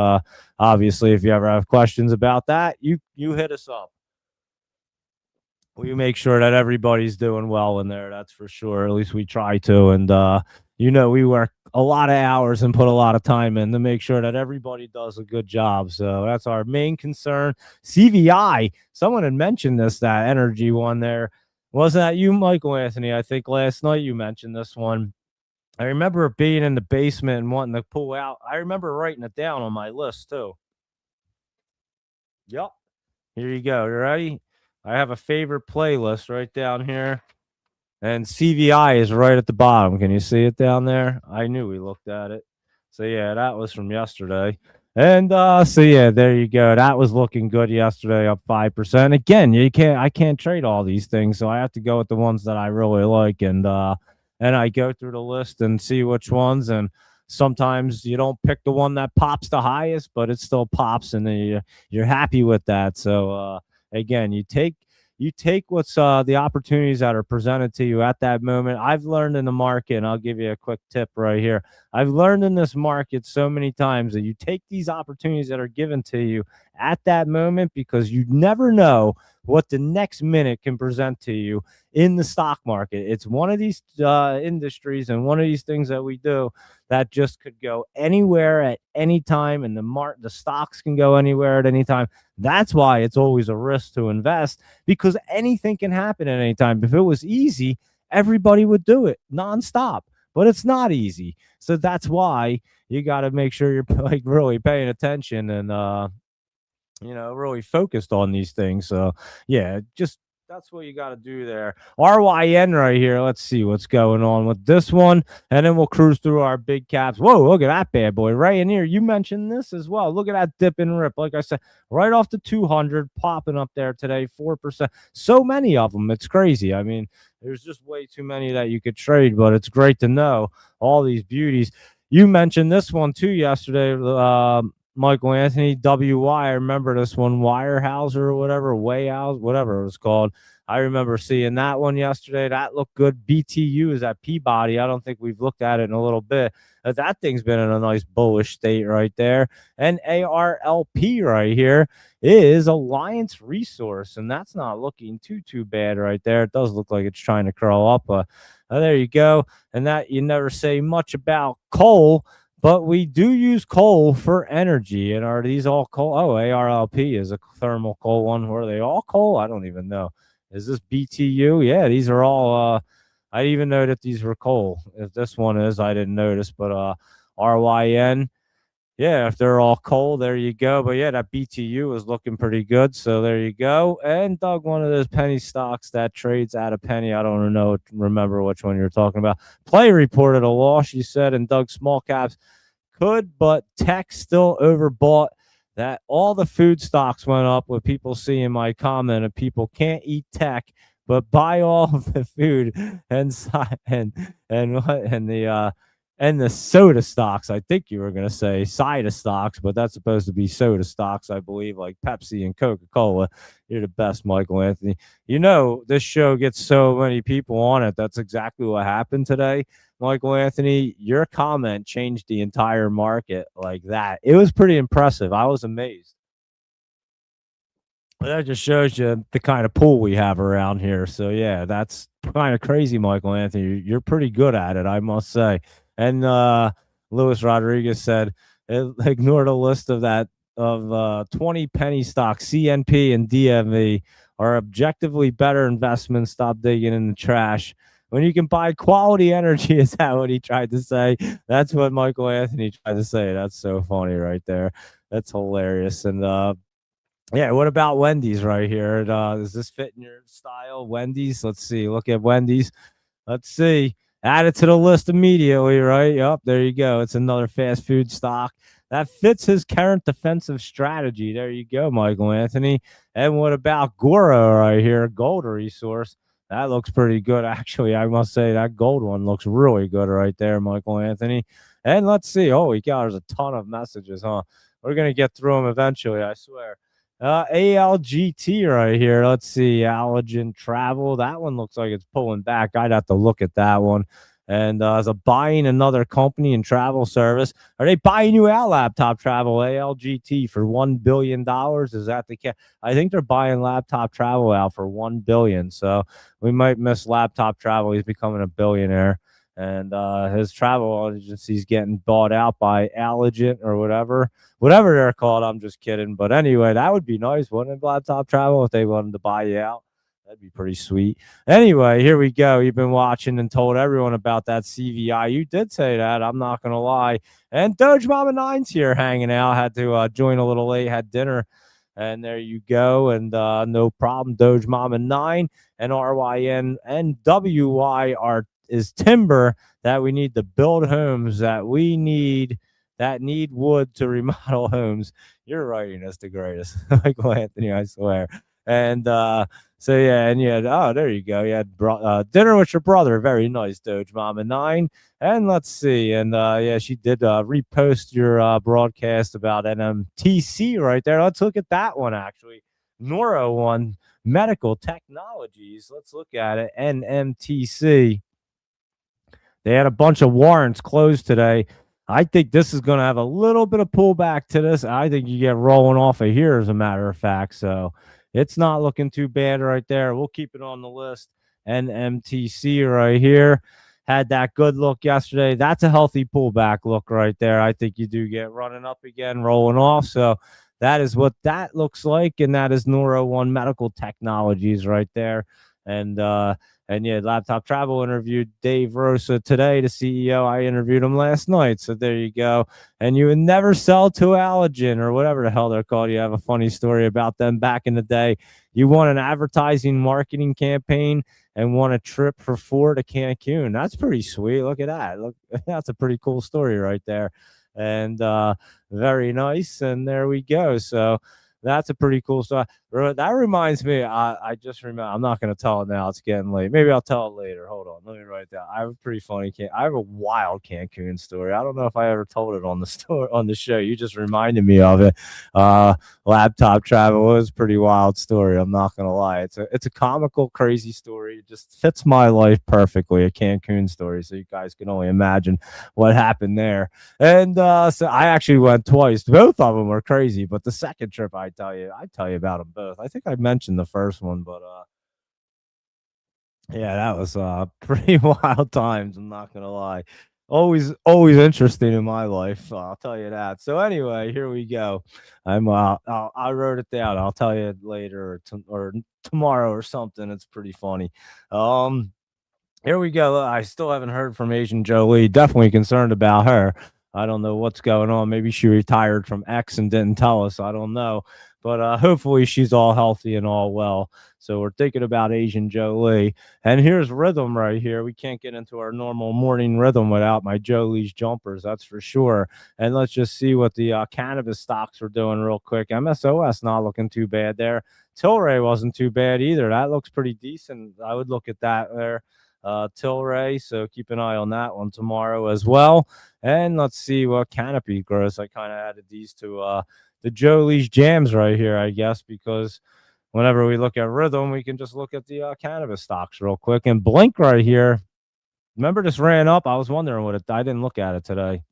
obviously, if you ever have questions about that, you hit us up. We make sure that everybody's doing well in there. That's for sure. At least we try to. And, we work a lot of hours and put a lot of time in to make sure that everybody does a good job. So that's our main concern. CVI, someone had mentioned this, that energy one there. Wasn't that you, Michael Anthony? I think last night you mentioned this one. I remember being in the basement and wanting to pull out. I remember writing it down on my list too. Yep. Here you go. You ready? I have a favorite playlist right down here, and CVI is right at the bottom. Can you see it down there? I knew we looked at it. So yeah, that was from yesterday. And so yeah, there you go. That was looking good yesterday, up 5%. Again, I can't trade all these things, so I have to go with the ones that I really like, and I go through the list and see which ones. And sometimes you don't pick the one that pops the highest, but it still pops, and then you're happy with that. So again, you take what's the opportunities that are presented to you at that moment. I've learned in the market, and I'll give you a quick tip right here. I've learned in this market so many times that you take these opportunities that are given to you at that moment, because you never know what the next minute can present to you in the stock market. It's one of these industries and one of these things that we do that just could go anywhere at any time, and the stocks can go anywhere at any time. That's why it's always a risk to invest, because anything can happen at any time. If it was easy, everybody would do it nonstop, but it's not easy. So that's why you got to make sure you're like really paying attention and really focused on these things. So yeah, just that's what you got to do there. RYN right here. Let's see what's going on with this one, and then we'll cruise through our big caps. Whoa, look at that bad boy right in here. You mentioned this as well. Look at that dip and rip. Like I said, right off the 200, popping up there today, 4%. So many of them. It's crazy. I mean, there's just way too many that you could trade, but it's great to know all these beauties. You mentioned this one too yesterday. Michael Anthony, WY. I remember this one, Wirehouser or whatever, Wayhouse, whatever it was called. I remember seeing that one yesterday. That looked good. BTU is at Peabody. I don't think we've looked at it in a little bit. That thing's been in a nice bullish state right there. And ARLP right here is Alliance Resource, and that's not looking too bad right there. It does look like it's trying to crawl up. There you go. And that you never say much about coal. But we do use coal for energy. And are these all coal? Oh, ARLP is a thermal coal one. Were they all coal? I don't even know. Is this BTU? Yeah, these are all. I didn't even know that these were coal. If this one is, I didn't notice. But RYN, yeah, if they're all coal, there you go. But yeah, that BTU is looking pretty good. So there you go. And Doug, one of those penny stocks that trades at a penny. I don't remember which one you're talking about. Play reported a loss, you said, and Doug, small caps could, but tech still overbought. That all the food stocks went up with people seeing my comment of people can't eat tech, but buy all of the food and the soda stocks. I think you were going to say cider stocks, but that's supposed to be soda stocks, I believe, like Pepsi and Coca-Cola. You're the best, Michael Anthony. You know, this show gets so many people on it. That's exactly what happened today. Michael Anthony, your comment changed the entire market like that. It was pretty impressive. I was amazed. But that just shows you the kind of pool we have around here. So yeah, that's kind of crazy, Michael Anthony. You're pretty good at it, I must say. And Luis Rodriguez said, ignore the list of 20 penny stocks. CNP and DMV are objectively better investments. Stop digging in the trash. When you can buy quality energy, is that what he tried to say? That's what Michael Anthony tried to say. That's so funny right there. That's hilarious. And yeah, what about Wendy's right here? Does this fit in your style? Wendy's? Let's see. Look at Wendy's. Let's see. Add it to the list immediately, right? Yep, there you go. It's another fast food stock that fits his current defensive strategy. There you go, Michael Anthony. And what about Goro right here? Gold resource. That looks pretty good, actually. I must say that gold one looks really good right there, Michael Anthony. And let's see. Holy cow, there's a ton of messages, huh? We're going to get through them eventually, I swear. ALGT right here. Let's see. Allergen Travel. That one looks like it's pulling back. I'd have to look at that one. And as a buying another company in travel service, are they buying you out, Laptop Travel? ALGT for $1 billion? Is that the case? I think they're buying Laptop Travel out for $1 billion. So we might miss Laptop Travel. He's becoming a billionaire. And his travel agency's getting bought out by Allegiant or whatever they're called. I'm just kidding. But anyway, that would be nice, wouldn't it, Laptop Travel, if they wanted to buy you out? That'd be pretty sweet. Anyway, here we go. You've been watching and told everyone about that CVI. You did say that. I'm not going to lie. And Doge Mama 9's here hanging out. Had to join a little late, had dinner. And there you go. And no problem. Doge Mama 9 and RYN and WY is timber that we need to build homes that need wood to remodel homes. You're writing us the greatest. Michael Anthony, I swear. And so yeah, and you had, oh, there you go. You had dinner with your brother. Very nice, Doge Mama 9. And let's see. And yeah, she did repost your broadcast about NMTC right there. Let's look at that one, actually. Neuro One Medical Technologies. Let's look at it. NMTC. They had a bunch of warrants closed today. I think this is going to have a little bit of pullback to this. I think you get rolling off of here, as a matter of fact. So it's not looking too bad right there. We'll keep it on the list. NMTC right here had that good look yesterday. That's a healthy pullback look right there. I think you do get running up again, rolling off. So that is what that looks like. And that is Neuro One Medical Technologies right there. And yeah, Laptop Travel interviewed Dave Rosa today, the CEO. I interviewed him last night. So there you go. And you would never sell to Allergen or whatever the hell they're called. You have a funny story about them back in the day. You won an advertising marketing campaign and won a trip for 4 to Cancun. That's pretty sweet. Look at that. Look, that's a pretty cool story right there. And very nice. And there we go. So that's a pretty cool story. That reminds me, I just remember, I'm not going to tell it now. It's getting late. Maybe I'll tell it later. Hold on. Let me write it down. I have a pretty funny, I have a wild Cancun story. I don't know if I ever told it on the story, on the show. You just reminded me of it. Laptop travel was a pretty wild story. I'm not going to lie. It's a comical, crazy story. It just fits my life perfectly, a Cancun story. So you guys can only imagine what happened there. And so I actually went twice. Both of them were crazy, but the second trip, I tell you about them both. I think I mentioned the first one, but yeah, that was pretty wild times. I'm not gonna lie. Always interesting in my life. I'll tell you that. So anyway, here we go. I wrote it down. I'll tell you later or tomorrow or something. It's pretty funny. Here we go. I still haven't heard from Asian Jolie. Definitely concerned about her. I don't know what's going on. Maybe she retired from X and didn't tell us. I don't know. But hopefully she's all healthy and all well. So we're thinking about Asian Jolie. And here's rhythm right here. We can't get into our normal morning rhythm without my Jolie's jumpers. That's for sure. And let's just see what the cannabis stocks are doing real quick. MSOS not looking too bad there. Tilray wasn't too bad either. That looks pretty decent. I would look at that there. Tilray, so keep an eye on that one tomorrow as well. And let's see what Canopy grows. I kind of added these to the Jolie's jams right here, I guess, because whenever we look at rhythm, we can just look at the cannabis stocks real quick. And Blink right here, remember this ran up? I was wondering what I didn't look at it today.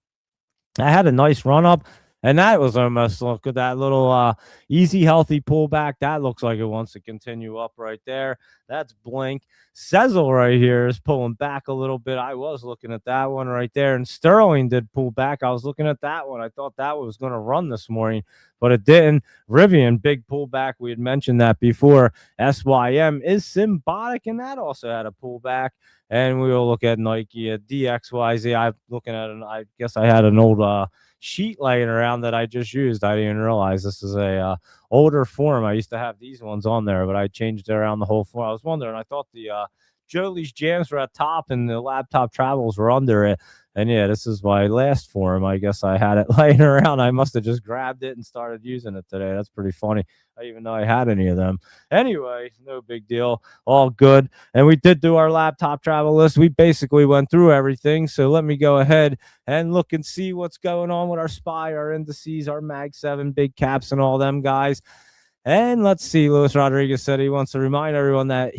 I had a nice run up. And that was almost, look at that little easy, healthy pullback. That looks like it wants to continue up right there. That's Blink. Sezzle right here is pulling back a little bit. I was looking at that one right there. And Sterling did pull back. I was looking at that one. I thought that was going to run this morning, but it didn't. Rivian, big pullback. We had mentioned that before. SYM is symbiotic, and that also had a pullback. And we will look at Nike at DXYZ. I'm looking at I guess I had an old sheet laying around that I just used. I didn't even realize this is a older form. I used to have these ones on there, but I changed it around the whole form. I was wondering, I thought the Jolie's jams were at top and the laptop travels were under it. And yeah, this is my last form. I guess I had it laying around. I must have just grabbed it and started using it today. That's pretty funny. I didn't even know I had any of them. Anyway, no big deal. All good. And we did do our laptop travel list. We basically went through everything. So let me go ahead and look and see what's going on with our SPY, our indices, our Mag 7, big caps, and all them guys. And let's see. Luis Rodriguez said he wants to remind everyone that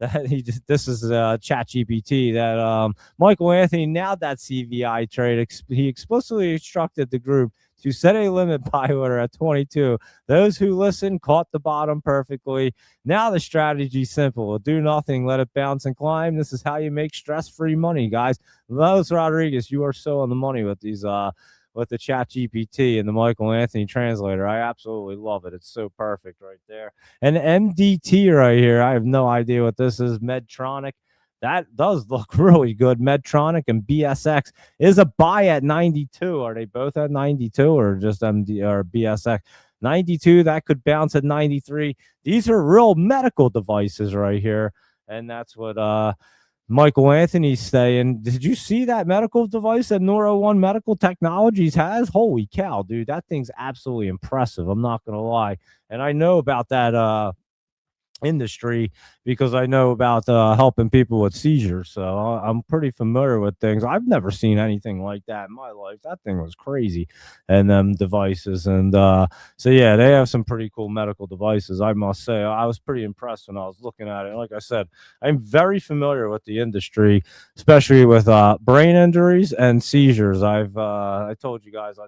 this is ChatGPT that Michael Anthony nailed that CVI trade. He explicitly instructed the group to set a limit buy order at 22. Those who listened caught the bottom perfectly. Now the strategy's simple. Do nothing, let it bounce and climb. This is how you make stress-free money, guys. Luis Rodriguez, you are so on the money with these with the ChatGPT and the Michael Anthony translator. I absolutely love it. It's so perfect right there. And MDT right here, I have no idea what this is. Medtronic. That does look really good. Medtronic and BSX is a buy at 92. Are they both at 92 or just MD or BSX? 92, that could bounce at 93. These are real medical devices right here. And that's what Michael Anthony's saying. Did you see that medical device that Neuro One Medical Technologies has? Holy cow, dude. That thing's absolutely impressive. I'm not going to lie. And I know about that industry because I know about helping people with seizures. So I'm pretty familiar with things. I've never seen anything like that in my life. That thing was crazy, and them devices. And so yeah, they have some pretty cool medical devices. I must say, I was pretty impressed when I was looking at it. Like I said, I'm very familiar with the industry, especially with brain injuries and seizures. I told you guys I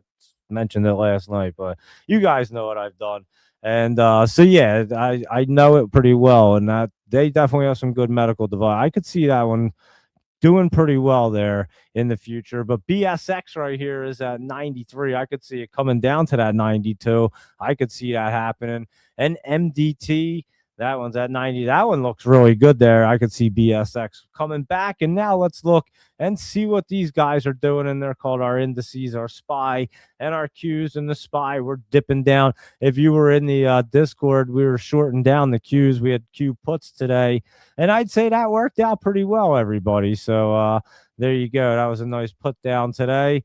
mentioned it last night, but you guys know what I've done. And so yeah, I know it pretty well, and that they definitely have some good medical device. I could see that one doing pretty well there in the future. But BSX right here is at 93. I could see it coming down to that 92. I could see that happening. And MDT, that one's at 90. That one looks really good there. I could see BSX coming back. And now let's look and see what these guys are doing. And they're called our indices, our SPY, and our Qs. And the SPY, we're dipping down. If you were in the Discord, we were shorting down the Qs. We had Q puts today. And I'd say that worked out pretty well, everybody. So there you go. That was a nice put down today.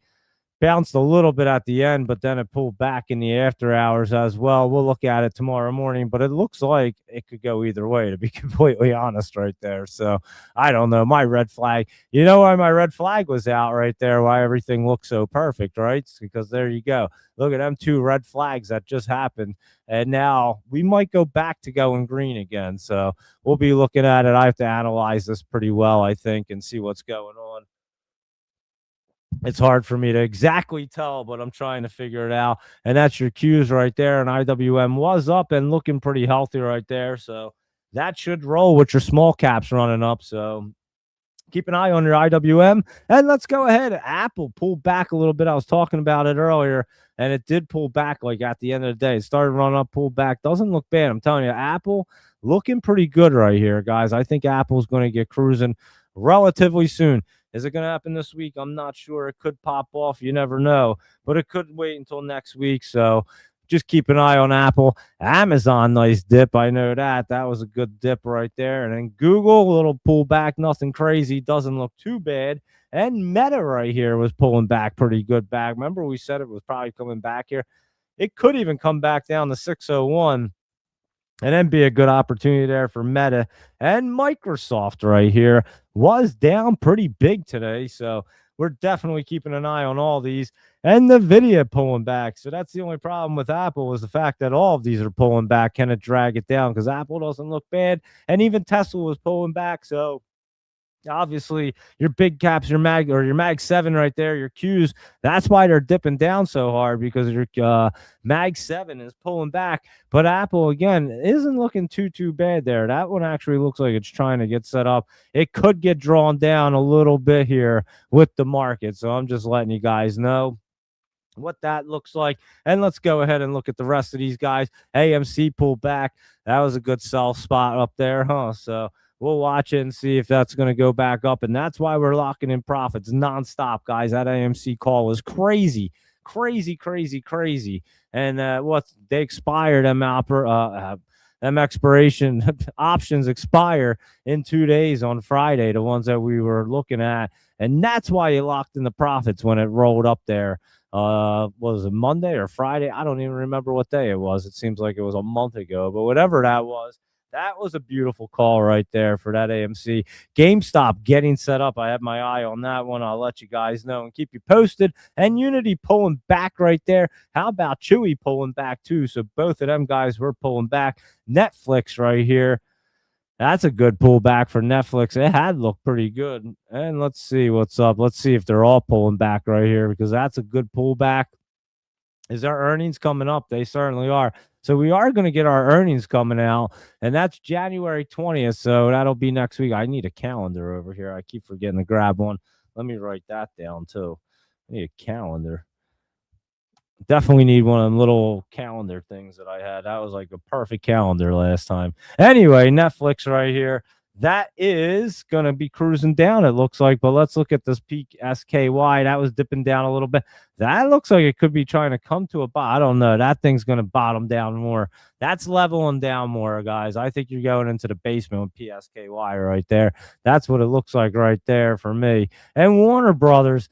Bounced a little bit at the end, but then it pulled back in the after hours as well. We'll look at it tomorrow morning, but it looks like it could go either way, to be completely honest, right there. So I don't know. My red flag, you know why my red flag was out right there, why everything looks so perfect, right? It's because there you go. Look at them two red flags that just happened. And now we might go back to going green again. So we'll be looking at it. I have to analyze this pretty well, I think, and see what's going on. It's hard for me to exactly tell, but I'm trying to figure it out. And that's your cues right there. And IWM was up and looking pretty healthy right there. So that should roll with your small caps running up. So keep an eye on your IWM. And let's go ahead. Apple pulled back a little bit. I was talking about it earlier, and it did pull back like at the end of the day. It started running up, pulled back. Doesn't look bad. I'm telling you, Apple looking pretty good right here, guys. I think Apple's going to get cruising relatively soon. Is it going to happen this week? I'm not sure. It could pop off. You never know. But it could wait until next week. So just keep an eye on Apple. Amazon, nice dip. I know that. That was a good dip right there. And then Google, a little pullback. Nothing crazy. Doesn't look too bad. And Meta right here was pulling back pretty good back. Remember we said it was probably coming back here? It could even come back down to 601 and then be a good opportunity there for Meta. And Microsoft right here was down pretty big today. So we're definitely keeping an eye on all these. And Nvidia pulling back. So that's the only problem with Apple is the fact that all of these are pulling back. Can it drag it down? Because Apple doesn't look bad. And even Tesla was pulling back. So obviously your big caps, your mag 7 right there, your Qs, that's why they're dipping down so hard, because your mag 7 is pulling back. But Apple again isn't looking too bad there. That one actually looks like it's trying to get set up. It could get drawn down a little bit here with the market, so I'm just letting you guys know what that looks like. And let's go ahead and look at the rest of these guys. AMC pulled back. That was a good sell spot up there, huh? So we'll watch it and see if that's going to go back up. And that's why we're locking in profits nonstop, guys. That AMC call was crazy. And what they expired, them expiration options expire in 2 days on Friday, the ones that we were looking at. And that's why you locked in the profits when it rolled up there. Was it Monday or Friday? I don't even remember what day it was. It seems like it was a month ago, but whatever that was a beautiful call right there for that AMC. GameStop getting set up. I have my eye on that one. I'll let you guys know and keep you posted. And Unity pulling back right there. How about Chewy pulling back too? So both of them guys were pulling back. Netflix right here. That's a good pullback for Netflix. It had looked pretty good. And let's see what's up. Let's see if they're all pulling back right here, because that's a good pullback. Is our earnings coming up? They certainly are. So we are going to get our earnings coming out, and that's January 20th. So that'll be next week. I need a calendar over here. I keep forgetting to grab one. Let me write that down too. I need a calendar. Definitely need one of them little calendar things that I had. That was like a perfect calendar last time. Anyway, Netflix right here. That is going to be cruising down, it looks like. But let's look at this peak SKY. That was dipping down a little bit. That looks like it could be trying to come to a bottom. I don't know. That thing's going to bottom down more. That's leveling down more, guys. I think you're going into the basement with PSKY right there. That's what it looks like right there for me. And Warner Brothers.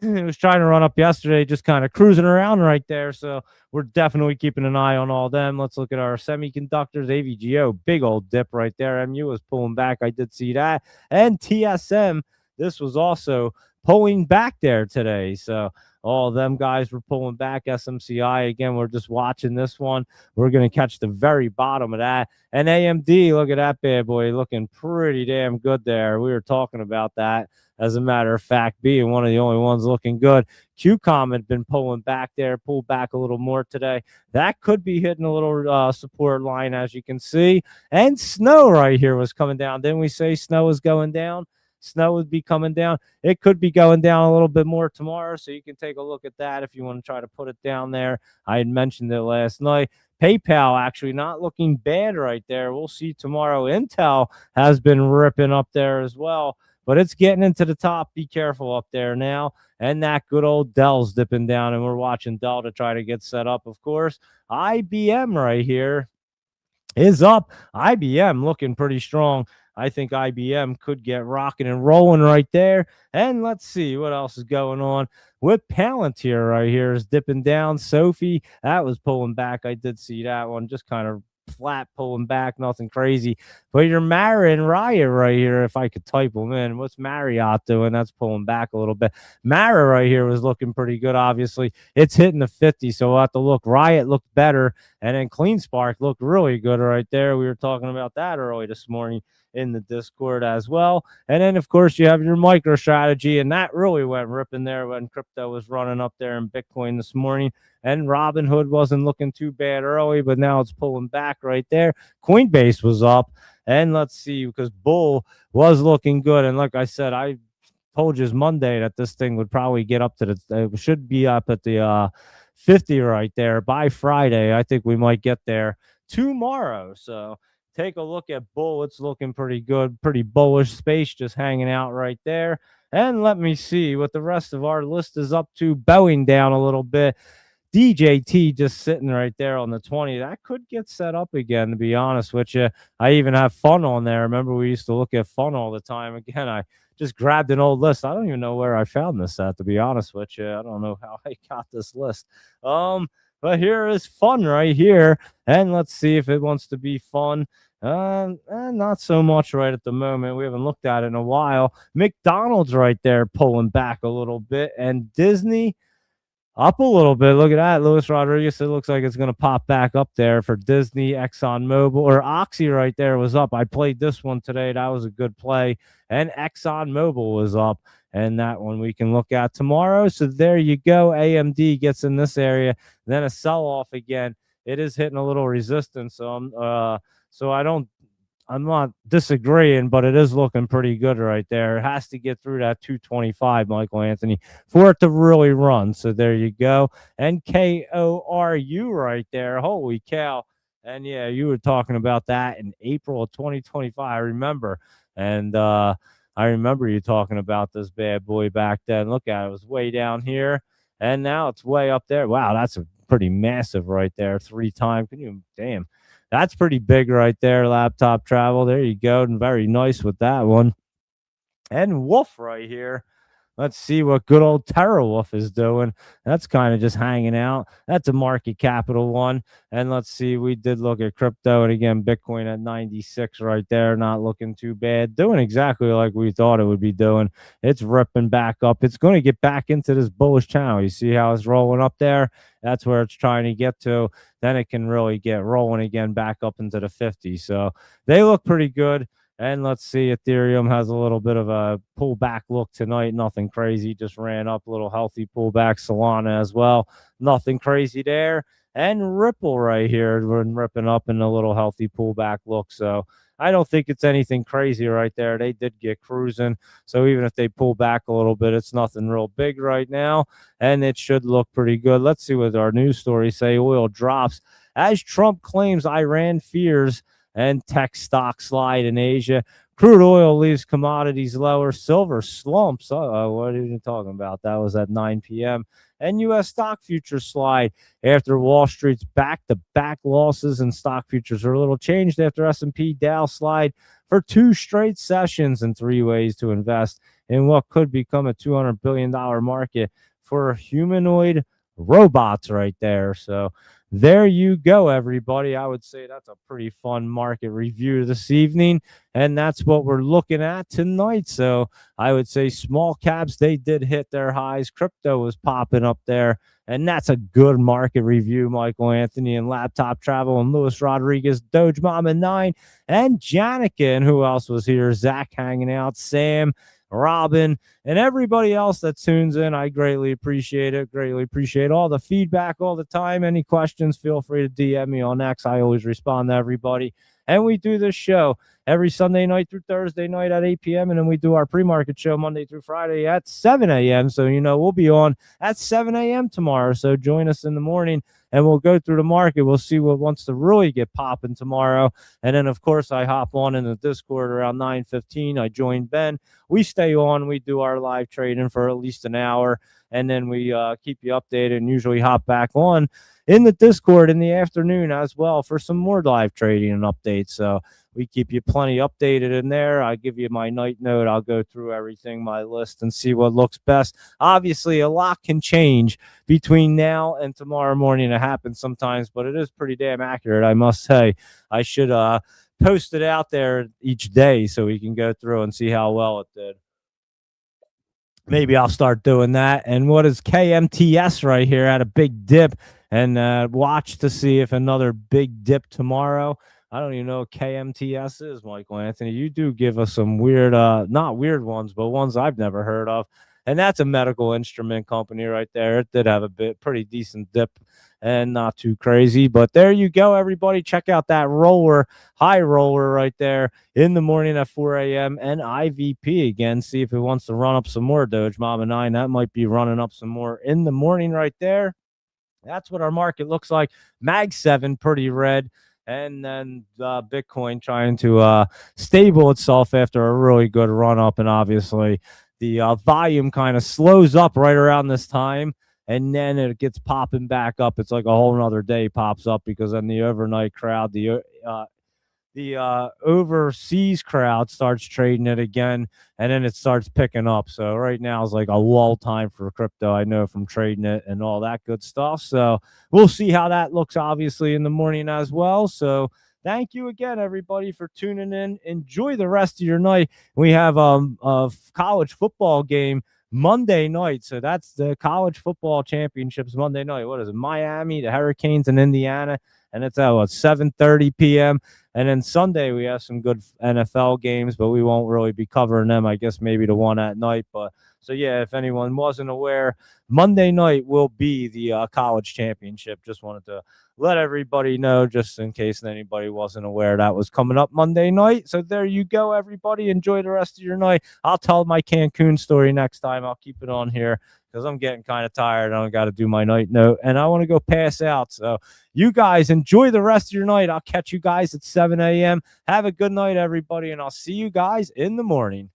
It was trying to run up yesterday, just kind of cruising around right there. So we're definitely keeping an eye on all them. Let's look at our semiconductors. AVGO, big old dip right there. MU was pulling back. I did see that. And TSM, this was also pulling back there today. So all of them guys were pulling back. SMCI, again, we're just watching this one. We're going to catch the very bottom of that. And AMD, look at that bad boy, looking pretty damn good there. We were talking about that, as a matter of fact, being one of the only ones looking good. QCOM had been pulling back there, pulled back a little more today. That could be hitting a little support line, as you can see. And snow right here was coming down. Didn't we say snow was going down? Snow would be coming down. It could be going down a little bit more tomorrow, so you can take a look at that if you want to try to put it down there. I had mentioned it last night. PayPal actually not looking bad right there. We'll see tomorrow. Intel has been ripping up there as well, but it's getting into the top. Be careful up there now. And that good old Dell's dipping down, and we're watching Dell to try to get set up, of course. IBM right here is up. IBM looking pretty strong. I think IBM could get rocking and rolling right there. And let's see what else is going on with Palantir right here is dipping down. Sophie, that was pulling back. I did see that one, just kind of flat pulling back, nothing crazy. But your Marriott and Riot right here, if I could type them in, what's Marriott doing? That's pulling back a little bit. Marriott right here was looking pretty good, obviously. It's hitting the 50, so we'll have to look. Riot looked better, and then Clean Spark looked really good right there. We were talking about that early this morning in the Discord as well. And then, of course, you have your MicroStrategy, and that really went ripping there when crypto was running up there in Bitcoin this morning. And Robinhood wasn't looking too bad early, but now it's pulling back right there. Coinbase was up. And let's see, because Bull was looking good. And like I said, I told you Monday that this thing would probably get up to it should be up at the 50 right there by Friday. I think we might get there tomorrow. So take a look at Bull. It's looking pretty good, pretty bullish space just hanging out right there. And let me see what the rest of our list is up to. Bowing down a little bit. DJT just sitting right there on the 20. That could get set up again, to be honest with you. I even have fun on there. Remember, we used to look at fun all the time. Again, I just grabbed an old list. I don't even know where I found this at, to be honest with you. I don't know how I got this list. But here is fun right here. And let's see if it wants to be fun. Not so much right at the moment. We haven't looked at it in a while. McDonald's right there pulling back a little bit. And Disney up a little bit. Look at that. Luis Rodriguez, it looks like it's going to pop back up there for Disney, ExxonMobil, or Oxy right there was up. I played this one today. That was a good play. And ExxonMobil was up. And that one we can look at tomorrow. So there you go. AMD gets in this area. Then a sell-off again. It is hitting a little resistance. So I'm not disagreeing, but it is looking pretty good right there. It has to get through that 225, Michael Anthony, for it to really run. So there you go. And KORU right there. Holy cow. And yeah, you were talking about that in April of 2025. I remember. And I remember you talking about this bad boy back then. Look at it. It was way down here. And now it's way up there. Wow, that's a pretty massive right there. 3 times. Can you, damn. That's pretty big right there, laptop travel. There you go. And very nice with that one. And Wolf right here. Let's see what good old TerraWolf is doing. That's kind of just hanging out. That's a market capital one. And let's see, we did look at crypto. And again, Bitcoin at 96 right there. Not looking too bad. Doing exactly like we thought it would be doing. It's ripping back up. It's going to get back into this bullish channel. You see how it's rolling up there? That's where it's trying to get to. Then it can really get rolling again back up into the 50. So they look pretty good. And let's see, Ethereum has a little bit of a pullback look tonight. Nothing crazy, just ran up, a little healthy pullback. Solana as well, nothing crazy there. And Ripple right here, been ripping up in a little healthy pullback look. So I don't think it's anything crazy right there. They did get cruising. So even if they pull back a little bit, it's nothing real big right now. And it should look pretty good. Let's see what our news stories say. Oil drops as Trump claims Iran fears and tech stock slide in Asia. Crude oil leaves commodities lower. Silver slumps. What are you talking about? That was at 9 p.m. And U.S. stock futures slide after Wall Street's back-to-back losses, and stock futures are a little changed after S&P Dow slide for 2 straight sessions and 3 ways to invest in what could become a $200 billion market for humanoid robots right there. So there you go, everybody. I would say that's a pretty fun market review this evening, and that's what we're looking at tonight. So I would say small caps, they did hit their highs. Crypto was popping up there, and that's a good market review. Michael Anthony and Laptop Travel and Luis Rodriguez, Doge Mama 9, and Janica. And who else was here? Zach hanging out, Sam, Robin, and everybody else that tunes in. I greatly appreciate it. Greatly appreciate all the feedback all the time. Any questions, feel free to DM me on X. I always respond to everybody. And we do this show every Sunday night through Thursday night at 8 p.m. And then we do our pre-market show Monday through Friday at 7 a.m. So, we'll be on at 7 a.m. tomorrow. So join us in the morning and we'll go through the market. We'll see what wants to really get popping tomorrow. And then, of course, I hop on in the Discord around 9:15. I join Ben. We stay on. We do our live trading for at least an hour. And then we keep you updated and usually hop back on in the Discord in the afternoon as well for some more live trading and updates. So we keep you plenty updated in there. I give you my night note. I'll go through everything, my list, and see what looks best. Obviously, a lot can change between now and tomorrow morning. It happens sometimes, but it is pretty damn accurate, I must say. I should post it out there each day so we can go through and see how well it did. Maybe I'll start doing that. And what is KMTS right here at a big dip? And watch to see if another big dip tomorrow. I don't even know what KMTS is, Michael Anthony. You do give us some weird, not weird ones, but ones I've never heard of. And that's a medical instrument company right there. It did have a pretty decent dip and not too crazy. But there you go, everybody. Check out that high roller right there in the morning at 4 a.m. and IVP again. See if it wants to run up some more. Doge Mama 9. That might be running up some more in the morning right there. That's what our market looks like. Mag 7, pretty red. And then Bitcoin trying to stable itself after a really good run up. And obviously the volume kind of slows up right around this time. And then it gets popping back up. It's like a whole nother day pops up because then the overnight crowd, the overseas crowd starts trading it again, and then it starts picking up. So right now is like a lull time for crypto, I know, from trading it and all that good stuff. So we'll see how that looks, obviously, in the morning as well. So thank you again, everybody, for tuning in. Enjoy the rest of your night. We have a college football game Monday night. So that's the college football championships Monday night. What is it? Miami, the Hurricanes in Indiana. And it's at 7:30 p.m. And then Sunday we have some good NFL games, but we won't really be covering them. I guess maybe the one at night. But so yeah, if anyone wasn't aware, Monday night will be the college championship. Just wanted to let everybody know, just in case anybody wasn't aware, that was coming up Monday night. So there you go, everybody. Enjoy the rest of your night. I'll tell my Cancun story next time. I'll keep it on here because I'm getting kind of tired. I got to do my night note, and I want to go pass out. So you guys enjoy the rest of your night. I'll catch you guys at 7 a.m. Have a good night, everybody, and I'll see you guys in the morning.